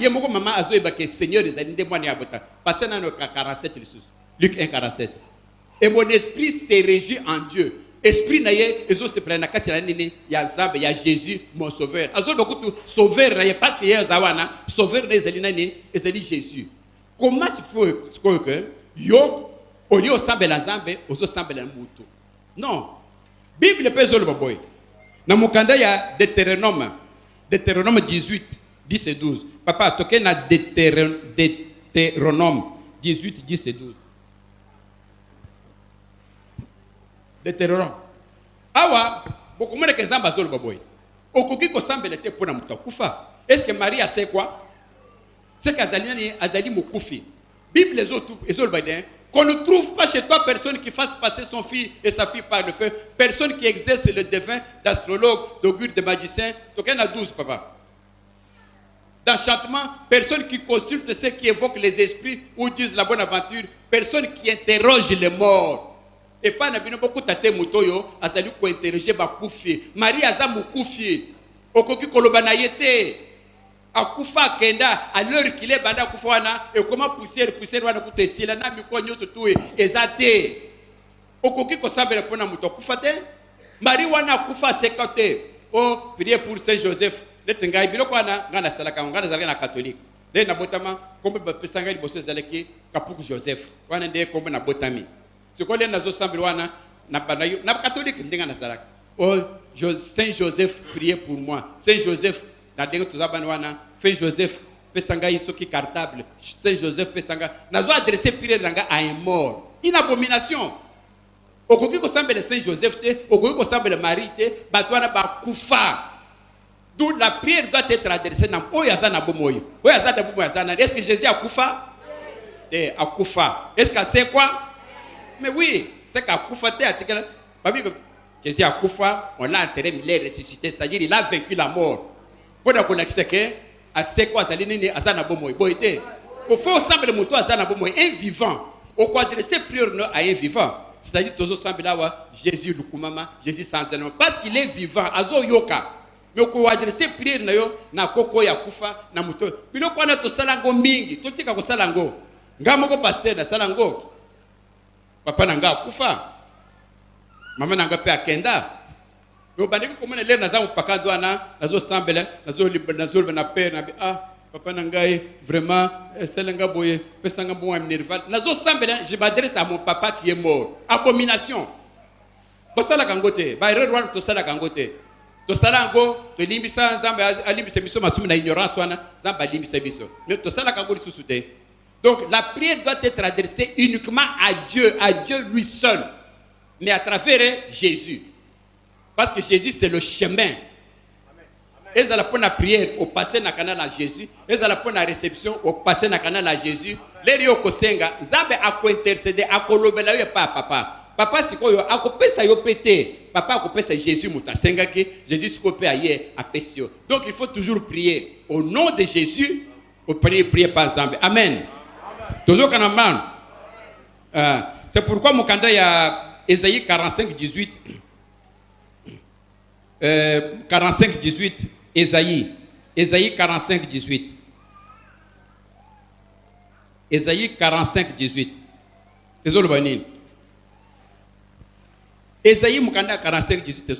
azoye bake Seigneur des années de moi ne Yabota. Passez dans le 47 Luc 1, 47. Et mon esprit se réjouit en Dieu. Esprit naye, ezo se prenne kati la nini, ya Zambe, ya Jésus, mon sauveur. Azo beaucoup de sauveur naye, parce que ya zawana, sauveur naye zeli nani, ezeli Jésus. Comment il faut que yo, au lieu sambe la Zambe, ozo sambe la muto? Non. Bible peut zo le boy. Na mukanda ya Deutéronome 18, 10 et 12. Papa, toke na Deutéronome 18, 10 et 12. Deutéronome. Awa, beaucoup moins que Zamba Zol Baboy. Okoki ko sambele te pona muta kufa. Est-ce que Marie a sait quoi? C'est qu'Azali Azali Moukufi. Bible les autres, qu'on ne trouve pas chez toi personne qui fasse passer son fils et sa fille par le feu. Personne qui exerce le devin d'astrologue, d'augure, de magicien. Donc il y en a 12, papa. D'enchantement, personne qui consulte ceux qui évoquent les esprits ou disent la bonne aventure. Personne qui interroge les morts. Et pas na bino beaucoup tate mutoyo azali ko interroger ba kufi. Marie aza mukufi. Okoki koloba na yete. Akufa kenda à l'heure qu'il est banda kufwana et comment poussière wana kutesila na mikonyo surtout ezate. Okoki ko sabela pona muto kufate. Marie wana kufa sekote. Oh, priez pour Saint Joseph. Letengai biloko wana ngana salaka ngana zalaka na catholique. Le na botama kombe ba pesanga liboso zalaki kapuku Joseph. Wana nde kombe na botami. Ce qu'on a dans wana na catholique ndinga na salaka. Oh, Saint Joseph, priez pour moi. Saint Joseph, na denga tuzabana wana. Saint Joseph, pesanga isoki cartable. Saint Joseph pesanga. Nazo adresser prière nanga à un mort. Une abomination. Okoki ko sambele Saint Joseph te, okoki ko sambele Marie te, batwana ba kufa. D'où la prière doit être adressée na oyazana bomoyo. Oyazana bomoyo yazana. Est-ce que Jésus a kufa? Eh, a kufa. Est-ce que c'est quoi? Mais oui, c'est qu'à Koufaté, Jésus a Koufa, on l'a enterré, mais il est ressuscité, c'est-à-dire il a vaincu la mort. Pour qu'on ait que, à c'est quoi, ça l'est à Zanabomoy. Au fond, semble le mouton à Zanabomoy, un vivant. Au quoi adresser prière à un vivant. C'est-à-dire, tout semble là, Jésus Lukumama, Jésus sans élément. Parce qu'il est vivant, Azo Yoka. Mais au quoi adresser prière na Koko ya Koufa, na mouton. Puis le quoi, to salango mingi, tout est comme salango. Ngamoko pasteur, na salango. Papa nanga kufa. Mama nanga pe akenda. Yo bandiko komona le na zamu pakando ana nazo sambele nazo na pe na papa nanga vraiment selenga boye pesanga bon nerval. Nazo sambele je m'adresse à mon papa qui est mort. Abomination. Ko sala kangote, ba erreur to sala kangote. To sala ngo to limbisa nzamba alimbisa biso masumi na ignorance wana nzamba limbisa biso. Mais to sala kangote susute. Donc la prière doit être adressée uniquement à Dieu lui seul, mais à travers Jésus. Parce que Jésus c'est le chemin. Et ça la pour la prière au passé na canal à Jésus, et ça la pour la réception au passé na canal à Jésus. Les rio kosenga, zabe a ko intercéder, a ko lobela yo pa papa. Papa sikoyo a ko pesa yo pété. Papa a ko pesa Jésus muta senga ki Jésus siko pe aye a pesio. Donc il faut toujours prier au nom de Jésus, au prier pas ensemble. Amen. Toujours quand on C'est pourquoi mon candidat, il y a Ésaïe 45, 18. 45, 18. Ésaïe 45, 18. Ésaïe 45, 18. Ésaïe mon candidat 45, 18.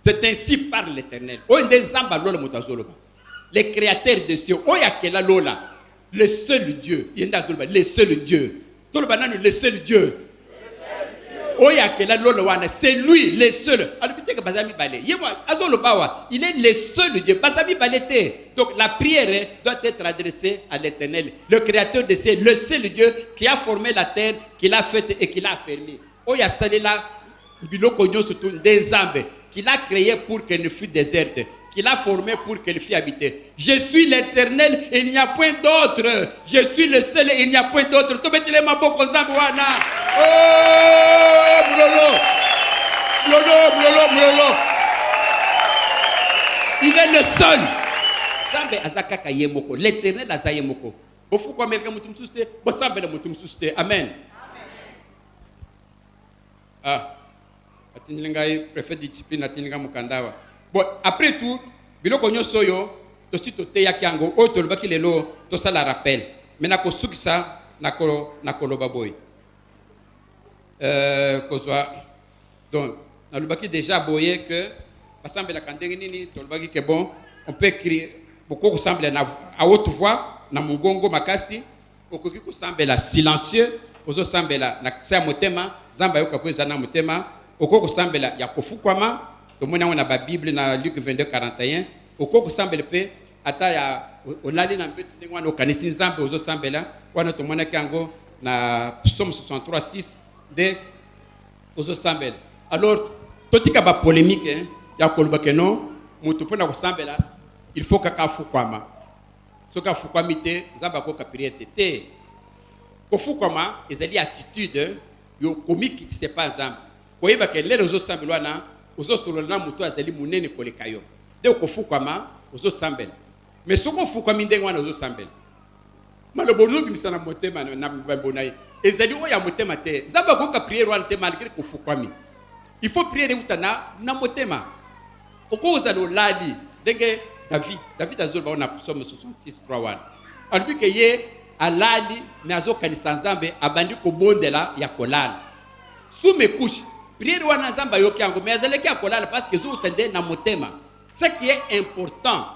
C'est ainsi par l'Éternel. Les créateurs de cieux. Le seul Dieu. Le seul Dieu. Le seul Dieu. C'est lui le seul. Il est le seul Dieu. Donc la prière doit être adressée à l'Éternel, le créateur de cieux, le seul Dieu qui a formé la terre, qui l'a faite et qui l'a affermie. Qu'il a créé pour qu'elle ne fût déserte, qu'il a formé pour qu'elle fût habitée. Je suis l'Éternel et il n'y a point d'autre. Je suis le seul et il n'y a point d'autre. Oh, blolo. Il est le seul. L'Éternel azayemoko. Amen. Préfet de discipline bon, après tout, biloko nyonso yo tosi toteya kiango o tolobaki lelo tosala rappel mais nakosukisa nakoloba boy kozwa donc nalobaki déjà boye que basambelaka ndenge nini tolobaki que bon on peut écrire beaucoup ressemble à haute voix na mongongo makasi okoki kosambela silencieux ozosambela na kisa motema zamba yoka kweza na motema okoko sambela ya kofukwama tomona on a ba Bible na Luc 22:41 okoko sambela pe ata ya olali na mbeto ndengwana okanisi nzambe ozo sambela wana tomona kango na Psaume 63:6 de ozo sambela. Alors totika ba polémique ya koloba ke non mutu pona ko sambela il faut ka fukwama soka fukwamite nzamba ko ka prière te kofukwama ezali attitude yo komiki qui c'est pas nzambe koyeba ke lelo zo sambelwa na ozo solo na mutu azali munene koleka yo de kofukama ozo sambela mais soko fukama ndenge wana ozo sambela malobo no bimisana motema na mbonai ezali oya motema te zaba ko ka prière wana te malgré kofukami il faut prier utana na motema okoza lo lali ndenge David azolba na Psaume 66:1 albi ke ye alali mais azokanisa nzambe abandi ko bondela ya kolala sous mes couches prière wana nzamba yoki yango mais azalaki akolala parce que zo tende na motema. Ce qui est important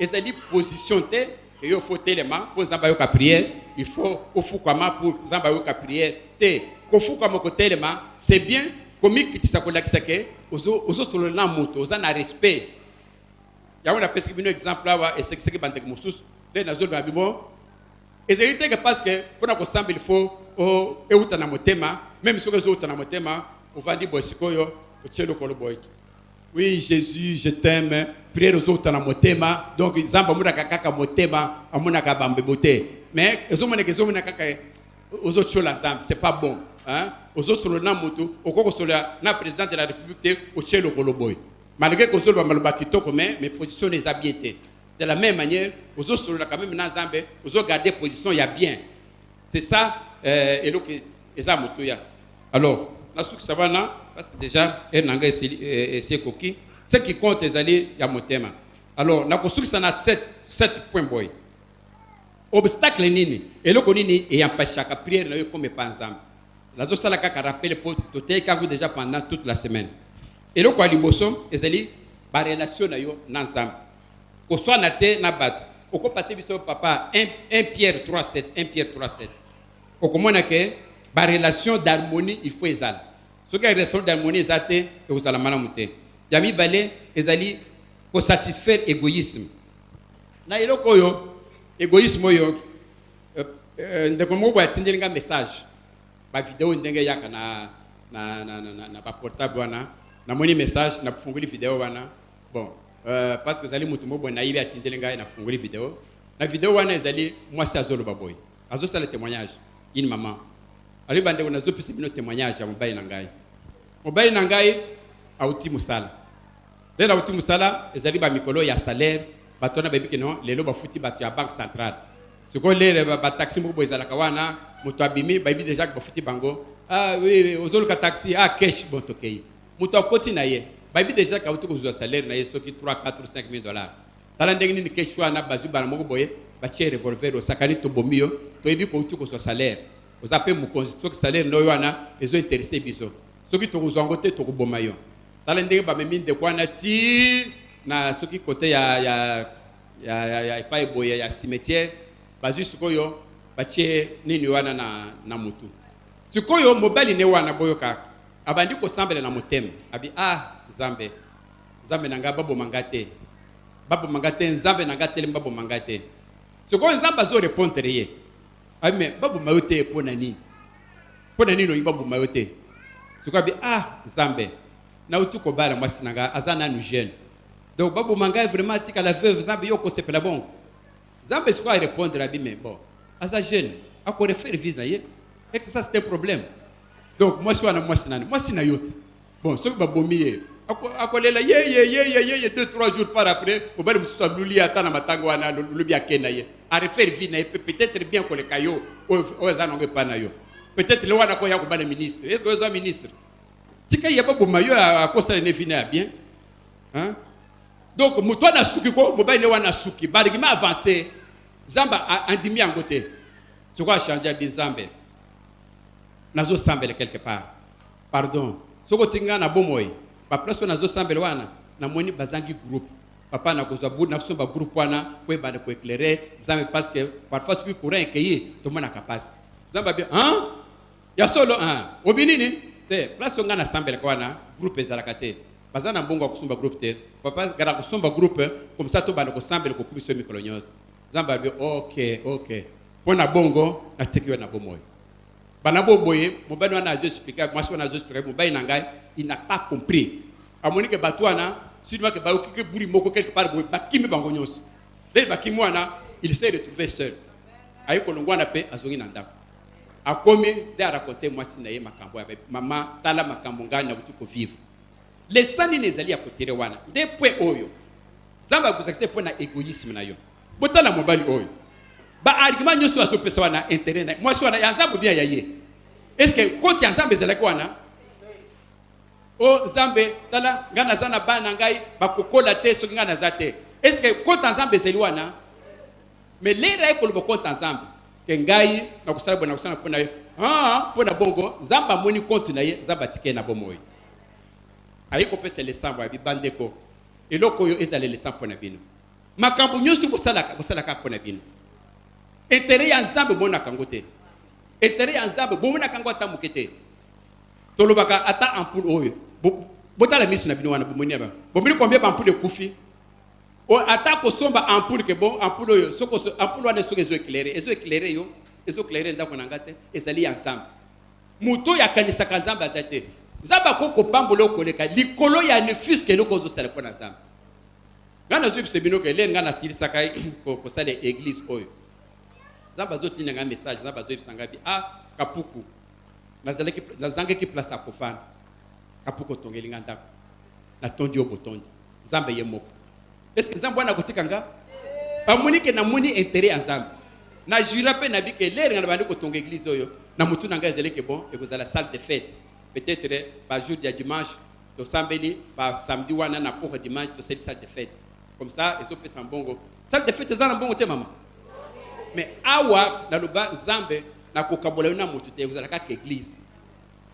ezali position te et il faut tellement pour nzamba yoka prière il faut ofukama pour nzamba yoka prière te kofukama ko tellement c'est bien comme kitisa ko lakisa ke ozo solo na moto oza na respect ya on a pesque bino exemple là et c'est que bandek musus de na zolo babimo ezali te parce que pour na ko samba il faut euta na motema même si ozo uta na motema ovandi boisikoyo ochelo kolo boy. Oui, Jésus, je t'aime. Prière aux autres dans motema. Donc zamba muna kaka motema amuna ka bambebote. Mais aux autres chola zamba, c'est pas bon, hein? Aux autres sur le nom moto, au koko sur la président de la République ochelo kolo boy. Malgré que aux autres maloba kitoko mais position les habiété. De la même manière, aux autres sur la quand même na zambe, aux autres garder position il y a bien. C'est ça et donc ça moto ya. Alors savana parce que déjà ce qui compte est aller ya motema. Alors na na 7 points boy obstacle nini eloko nini et empêchaka prière na yo comme pas ensemble la zo sala ka rappel pour toté kangu déjà pendant toute la semaine eloko aliboso ezali ba relation na yo ensemble ko soit na te na bato oko passer biso papa 1 Pierre 3:7 okomona ke ba relation d'harmonie il faut ezala ce qui est relation d'harmonie ezate et vous allez malamuté yami balé ezali pour satisfaire égoïsme na eloko yo égoïsme yo ndeko mo ba tindelinga message ba vidéo ndenge yaka na ba portable wana na moni message na funguli vidéo wana bon parce que ezali mutu mo bona ibi atindelinga na funguli vidéo na vidéo wana ezali moi c'est azolo baboy azo sala témoignage une maman ali bande on azo pisi bino témoignage ya mobali na ngai auti musala lelo auti musala ezali ba mikolo ya salaire batona bebi que non lelo ba futi batu ya banque centrale siko lele ba taxi mo boizala kawana moto abimi bayibi déjà bafuti bango ah oui ozoluka taxi ah cash bon tokei moto akoti na ye bayibi déjà kauti kozwa salaire na ye soki 3 4 5 000 dollars tala ndenge nini cash wana bazu bana moko boye batie revolver osakani to bomio toyebi kauti kozwa salaire ozape mukonzi soki salaire no wana ezo intéresser biso soki tokozwa ngo te tokoboma yo tala ndenge bamemi ndeko wana ti na soki kote ya epai boye ya cimetière bazwi sikoyo batie nini wana na mutu sikoyo mobali ne wana boyo kaka abandi kosambela na motema abi ah nzambe na nga babomanga te nzambe na nga telemi babomanga te sikoyo nzambe azo répondre ye abi me baboma yo te mpo na nini oyi baboma yo te sikoyo abi ah nzambe nauti kobala mwasi na nga aza nanu jeune donc babomanga vraiment atika la veuve nzambe yo kosepela bongo nzambe sikoyo arépondre abi me bon aza jeune akorefaire vie na ye et que ça c'est un problème donc mwasi wana mwasi na yo te bon soki babomi ye akolela ye 2-3 jours par après obali mosusu aluli ata na matanga wana lobi akenda ye arefaire vie na ye peut-être bien koleka yo oyo eza nango epa na yo peut-être le wana koya kobana ministre est ce que oza ministre tika ye baboma yo akosala ne vie na ya bien hein donc moto wana suki ko mobali ne wana suki barigima avancer zamba andimi yango te soko changer bi nzambe nazo sambele quelque part pardon soko tinga na bomoy ba place nazo sambele wana na moni bazangi groupe papa na kozwa bu na somba groupe wana ko ba ko éclairer nzambe parce que parfois ce courant ekeye to mona capacité nzamba bien hein ya solo hein obinini te place nga na sambele wana groupe ezalaka te bazana mbongo kusumba groupe te papa gara kusumba groupe comme ça to ba ko sambele ko kubiso mikolonyoza nzamba bien OK pona bongo na tekiwa na bomoy bana boboye mobali wana azo expliquer mwasi wana azo expliquer mobali na ngai il n'a pas compris amoni ke batwana sidima ke baoki ke buri moko quelque part boye bakimi bango nyonso le bakimi wana il s'est retrouvé seul ayi kolongwa na pe azongi na ndako akomi de raconter mwasi na ye makambo ya mama tala makambo ngani na kutu ko vivre les sani nezali ya kotere wana de point oyo zamba kusakite point na égoïsme na yo botala mobali oyo ba argument nyonso azopesa wana intérêt na mwasi wana ya nzambe bien ya ye est-ce que quand ya nzambe ezalaki wana o nzambe tala ngana zana bana ngai bakokola te soki ngana za te est-ce que quand nzambe ezali wana mais lera ekoloba quand nzambe ke ngai na kusala bona kusala pona yo pona bongo nzamba moni compte na ye nzamba tike na bomoyi ayi kopesa le sambo ya bibandeko eloko yo ezali le sambo na bino makambo nyonso bosalaka pona bino intérêt ya nzambe bonaka ngo te intérêt ya nzambe bonaka ngo ata moke te tolobaka ata ampoule oyo botala miso na bino wana bomoni ba bomoni combien ampoule ekufi o ata kosomba ampoule ke bon ampoule oyo soko ampoule wana soko ezo éclairer yo ezo éclairer ndako na ngate ezali ya nzambe muto ya kanisaka nzambe azate nzambe akoko pambola okoleka likolo ya nefiske eloko ozosala mpo na nzambe ngana zwi bino ke le ngana silisaka kosala église oyo nzambe azotinda nga message nzambe azoyebisanga bi kapuku nazangaki place akofana kapuku otongeli nga ndako natondi yo botondi nzambe ye moko est ce que nzambe wana kotika nga bamoni ke namoni intérêt ya nzambe na jura mpe na bi ke lere nga na bandi kotonga église oyo na mutu na nga ezali ke bon ekozala salle de fête peut-être par jour ya dimanche tosambeli par samedi wana na poko dimanche tosali salle de fête comme ça ezopesa mbongo salle de fête eza na mbongo te mama mais awa na loba nzambe na kokabola yo na mutu te ezalaka ka église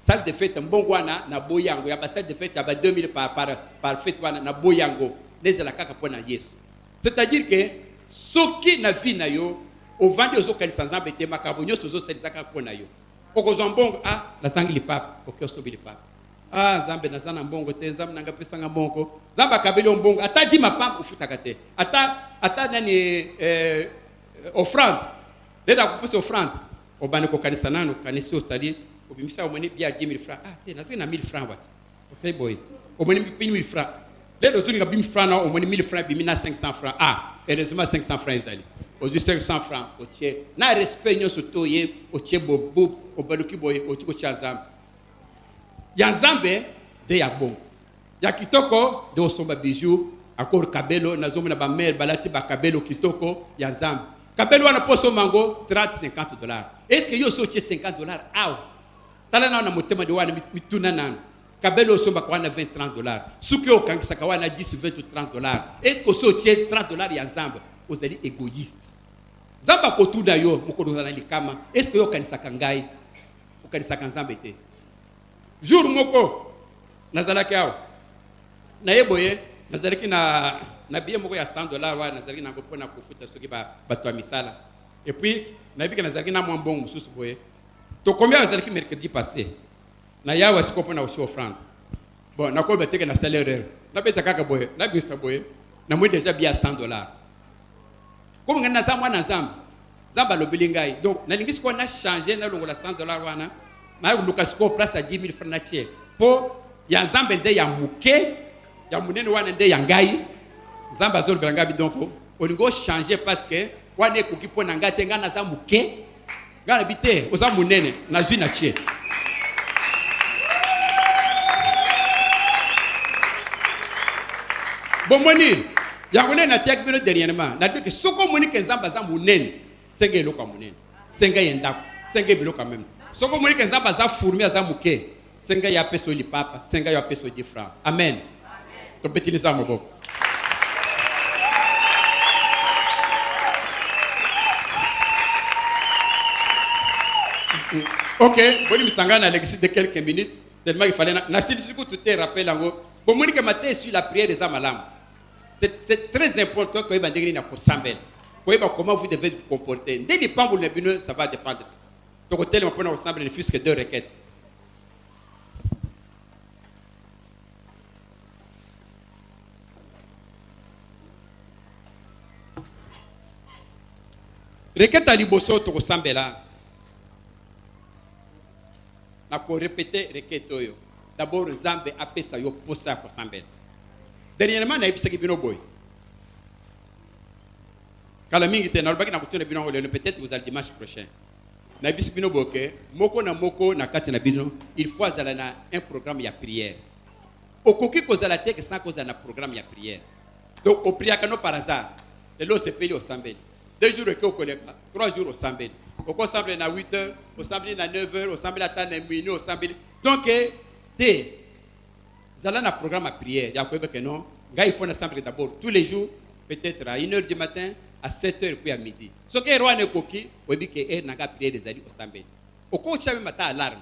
salle de fête mbongo wana na boyango ya ba salle de fête ya ba 2000 par fête wana na boyango nezalaka ka pona Yesu c'est-à-dire que soki na vie na yo ovandi ozokanisa nzambe te makambo nyonso ozosalisaka pona yo okozwa mbongo nasangi lipapa oke osobi lipapa nzambe naza na mbongo te nzambe nanga pesanga mbongo nzambe akabeli yo mbongo ata di mapamba ofutaka te ata nani offrande leda kupesa offrande obane kokanisa nano kanisa otali obimisa omoni bia 10000 francs te nazaki na 1000 francs wati okay boy omoni 1000 francs leda ozuni ka 1000 francs na omoni 1000 francs bimi na 500 francs heureusement 500 francs ezali ozu 500 francs otie na respect nyonso to ye otie bobo obaluki boye otiko cha nzambe ya nzambe de ya bongo ya kitoko de osomba bijou akor kabelo nazomona ba mère balati ba kabelo kitoko ya nzambe Kabelo wana poso mango 30-50 dollars. Est-ce que yo soche 50 dollars? Aw. Tala na motema de wana mituna nan. Kabelo somba kwa na 20-30 dollars. Suki o kangi sakawa na 10-20 ou 30 dollars. Est-ce que soche 30 dollars ya nzamba? Vous êtes égoïste. Zamba kotuna yo mukoro na likama. Est-ce que yo kanisaka ngai? O kanisaka nzamba ete. Jour moko nazalaki aw. Na yeboye nazalaki na biye moko ya 100 dollars wa nazalaki na kopona kofuta soki bato misala. Et puis na bika nazalaki na mwa mbongo mususu boye. To combien nazalaki mercredi passé. Na yawa sikopona oshi offrande. Bon, na ko beteke na salaire. Na beta kaka boye, na bisa boye. Na moi déjà bien 100 dollars. Comme ngana za mwana nzamba. Zamba lobeli ngai. Donc na lingisi ko na changer na longola 100 dollars wana. Na luka siko place à 10 000 francs na tie. Po ya nzamba nde ya muke, ya munene wana nde ya ngai. Zamba zol belanga bi donc olingo changer parce que wana ekoki po na ngate ngana za muke. Ngana bité oza munene na zui na tie. Bon moni yangole na tek bino dernièrement na que soko moni ke nzamba za munene senge eloko munene senge yenda senge bilo quand même soko moni ke nzamba za fourmi za muke senge ya peso li papa senge ya peso 10 francs amen to betini za mobo. Ok, bon il me sangana l'exercice de quelques minutes tellement il fallait na si tout te rappelle ngo bon moni ke matin sur la prière des amalam. C'est très important que vous ayez comment vous devez vous comporter. Dès les pans, ça va dépendre. Donc, hôtel, on peut ensemble ne fût que 2 requêtes. Requête à Liboso, tu ressembles là. Je peux répéter requête. D'abord, Zambé a fait ça, il faut ça pour Zambé. Dernièrement, on a eu ce qui est boy. Quand la mingi na peut-être vous allez dimanche prochain. Na bis bino boke, moko na kati na bino, il faut azala un programme ya prière. Okoki ko zala te que sans cause na programme ya prière. Donc au prière kano par hasard. Et là c'est payé au sambel. 2 jours que au collègue, 3 jours au sambel. Au sambel na 8h, au sambel na 9h, au sambel à minuit, au sambel. Donc te zala na programme à prière. Il y a quoi que non? Il faut ensemble d'abord tous les jours, peut-être à 1h du matin, à 7h puis à midi. Ce qui est roi ne coquille, on dit que est n'a prière des alliés au sambel. Au coach savait matin alarme.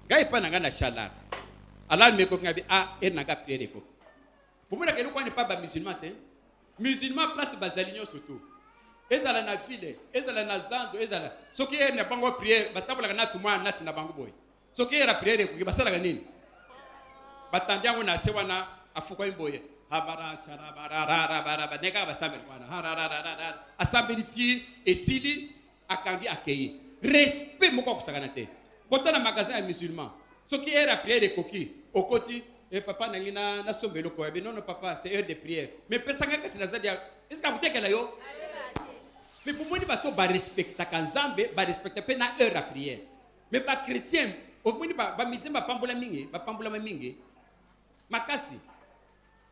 Gars pas n'a chalar. Alarme me coquille a est n'a prière des coquilles. Pour moi que nous n'est pas musulman hein. Musulman place basalignon surtout. Ezala na ville, ezala na zando, ezala. Ce qui est n'a pas encore prière, basta pour la na tout moi na tina bango boy. Ce qui est la prière des coquilles, basta la nini. Batandia on a sewana afuko imboye. Habara charabara bara nega bastamel kwana. Hararara asability et sili akangi accueilli. Respect moko kusaganate. Kota na magasin musulman. Ce qui est la prière des coquilles au côté et papa nangina na sombelo ko ebe non papa c'est heure de prière. Mais pesanga que c'est nazadia. Est-ce que vous êtes là yo? Mais pour moi il va to ba respecter kanzambe, ba respecter pe na heure la prière. Mais pas chrétien, au moins ba mitima pambola mingi, ba pambola mingi. Makasi.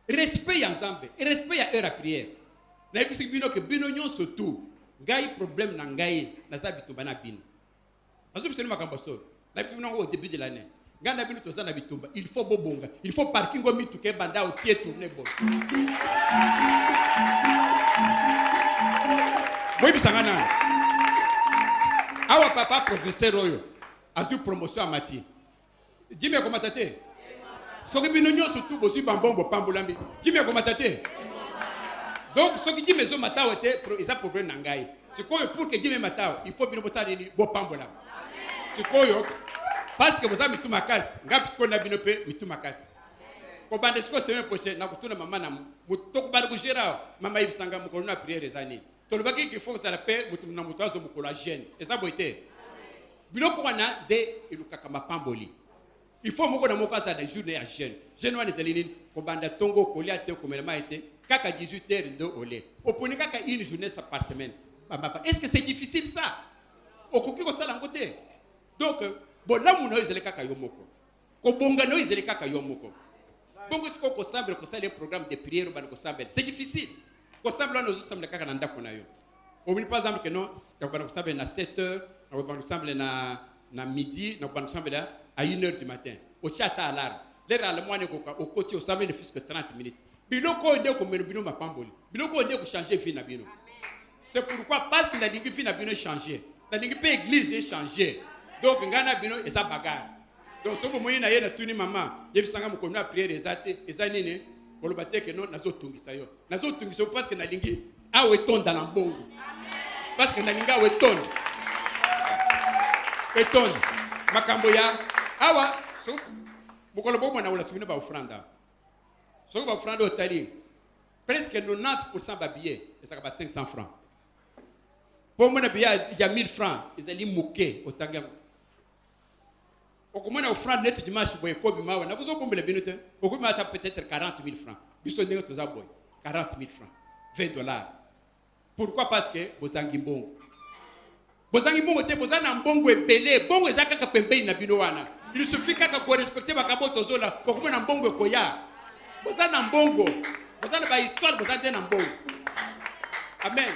Respect ensemble et respect à heure à prière. Na bisi bino que bino nyon surtout. Ngai problème na ngai na zabitumba na bino. Azu biseni makambo so. Na bisi bino au début de l'année. Ngana bino to na bitumba, il faut bobonga. Il faut parking au mitu ke banda au pied tourner bon. Moi bisangana. Awa papa professeur oyo. Azu promotion à Mati. Dis-moi comment t'étais. Ce qui est bien surtout aussi bambombo pambulambi. Dis-moi comment t'étais. Donc ce qui dit maison matao était ils a problème nangai. C'est quoi pour que dis-moi matao, il faut bien bosser ni bo pambolam. C'est quoi parce que vous avez tout ma casse. Ngap ko na binope mi tout ma casse. Ko bande sko semaine prochaine na kutuna mama na mutoko ba kujira mama ibisanga mukolo na prière des années. To le baki qu'il faut ça la paix mutum na mutazo mukolo jeune. Et ça boité. Biloko wana de ilukaka mapamboli. Il faut moko na moko za na journée à jeune. Jeune wana zelinini ko banda tongo kolia te ko melema été kaka 18h ndo olé. Oponi kaka une journée ça par semaine. Est-ce que c'est difficile ça? Okoki ko sala ngote. Donc bon là mon ezele kaka yomoko. Ko bonga no ezele kaka yomoko. Bongo siko ko sambre ko sala un programme de prière ban ko sambre. C'est difficile. Ko sambre no zo sambre kaka na ndako na yo. Au par exemple que non, on semble à 7h, on semble na midi, on semble à 1h du matin. Au chata à l'art. L'air allemand au côté au semble ne fût que 30 minutes. Biloko ode ko meno bino mapamboli. Biloko ode ko changer vie na bino. C'est pourquoi parce que la ligue vie na bino changer. La ligue pe église est changer. Donc ngana bino eza bagarre. Donc ce moment na yena tuni mama, yebisanga mo konna prière eza nini? Kolobate que non nazo tungisa yo. Nazo tungisa parce que na ligue a weton dans l'ambongo. Parce que na ligue a weton. Weton. Makambo ya awa so bokolobo mona wala simino ba offranda. So ba offranda otali. Presque 90% ba billet, ça va 500 francs. Pour moi, il y a 1000 francs. Ils allaient moquer au Tangam. Au moins, au franc net dimanche, vous avez peut-être 40 000 francs. Vous avez 40 000 francs. 20 $. Pourquoi? Parce que vous avez un bon. Vous avez un bon, vous avez un bon belé. Bon, vous avez un bon. Il suffit que vous respectez votre cabote là. Pour que vous ayez un bon koya. Vous avez un bon. Vous avez une histoire, vous avez un bon. Amen.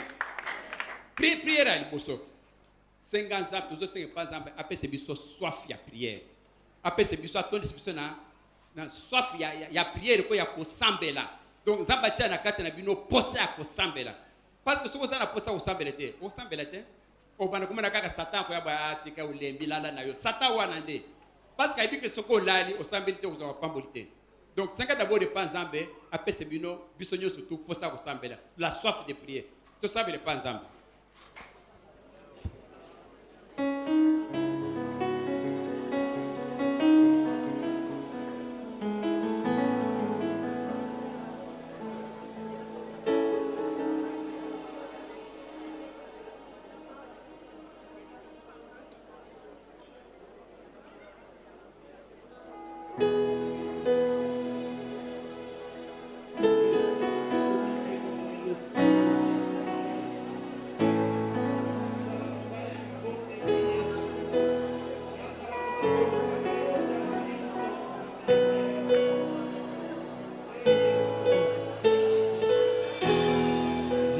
Prière à l'imposso. 50 ans, toujours 5 par exemple, après c'est biso soif ya prière. Après c'est biso attendre c'est biso na soif ya prière ko ya ko sambela. Donc zabatia na kati na bino poser ya ko sambela. Parce que ce que ça na poser ko sambela te. Ko sambela te. O bana kuma na kaka Satan ko ya ba tika ulembi lala na yo. Satan wana nde. Parce que il dit que ce ko lali o sambela te ko pambolite. Donc 5 ans d'abord de pas nzambe, après c'est bino biso nyo surtout poser ko sambela. La soif de prière. Tout ça le pas nzambe.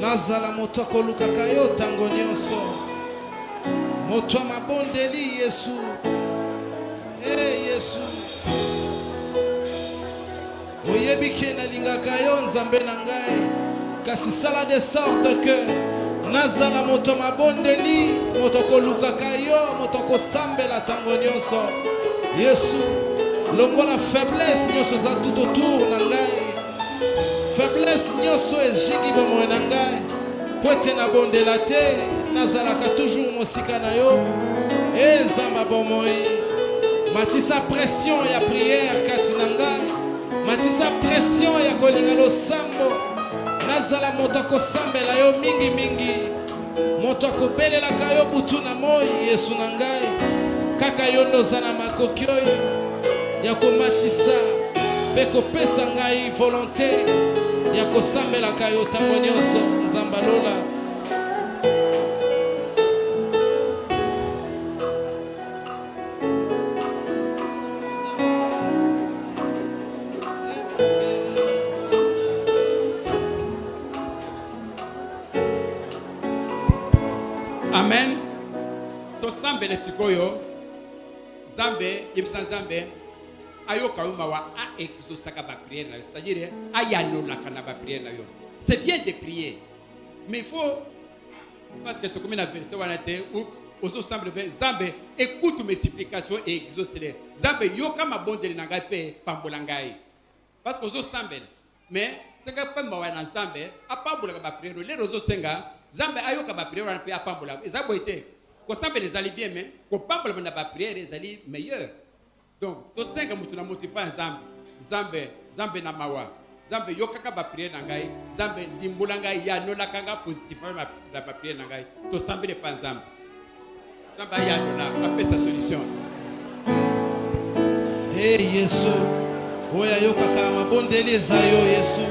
Nazala motoko lukaka yo tango nyonso. Moto mabondeli Yesu. Yesu. Oyebike na lingaka yo nzambe na ngai. Kasi sala de sorte que nazala moto mabondeli, motoko lukaka yo, motoko sambela tango nyonso. Yesu, longola faiblesse nyonso za tout autour na ngai. Faiblesse nyonso ejingi bomo na ngai. Poete na bondela te, nazalaka toujours mosika na yo. Nzamba bomoi. Matisa pression ya prière kati na ngai. Matisa pression ya kolinga losambo. Nazala moto akosambela yo mingi mingi. Moto akobelelaka yo butu na moi Yesu na ngai. Kaka yo ndoza na makoki oyo ya komatisa pe kopesa ngai volonté ya kosambelaka yo tango nyonso nzamba lola. Amen. To sambele sikoyo Zambe, yebisa Zambe ayoka umawa a exosaka ba prière na, c'est-à-dire ayanolaka na ba prière na yo. C'est bien de prier, mais il faut, parce que tu comme na verset wana te ou oso semble bien Zambe écoute mes supplications et exauce-les. Zambe yoka mabondeli na ngai pe pambola ngai. Parce que oso semble mais c'est que pas mawa na Zambe apambola ba prière le oso senga Zambe ayoka ba prière wana pe apambola. Ezabo été ko semble les ali bien mais ko pambola na ba prière les ali meilleur. Donc to senga mutu na mutu pa Zambe Zambe na mawa. Zambe yokaka ba prière na ngai. Zambe ndimbula ngai ya no la kanga positivement la ba prière na ngai. To semble pas Zambe. Zambe ya no la apé sa solution. Hey Yesu, oya yokaka mabondeli ezayo Yesu.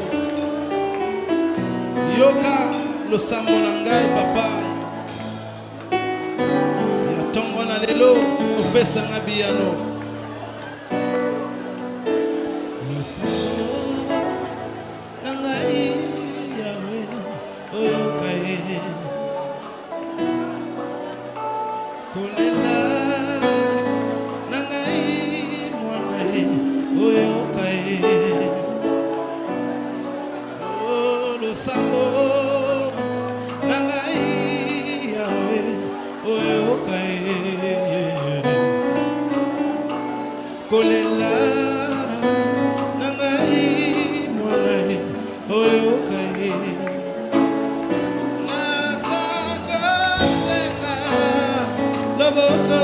Yoka lo sambo na ngai papa. Ya tongo na lelo opesa ngabiano. Lo sambo na ngai Yahweh oyoka losambo na ngai yawe oyoka kolela na ngai mwana oyoka nazanga senga loboko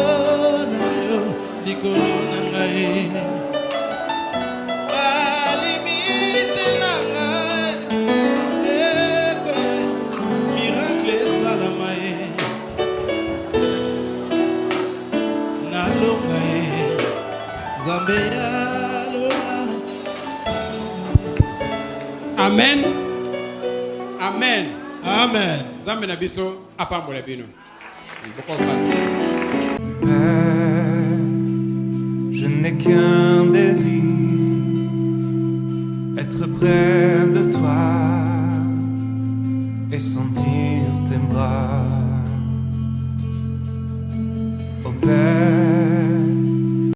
na yo likolo na ngai balimite na ngai miracle esalama ye nalonga ye nzambe ya lola. Amen. Amen. Amen. Nzambe na biso apambola bino. Père, je n'ai qu'un désir, être près de toi et sentir tes bras. Oh Père,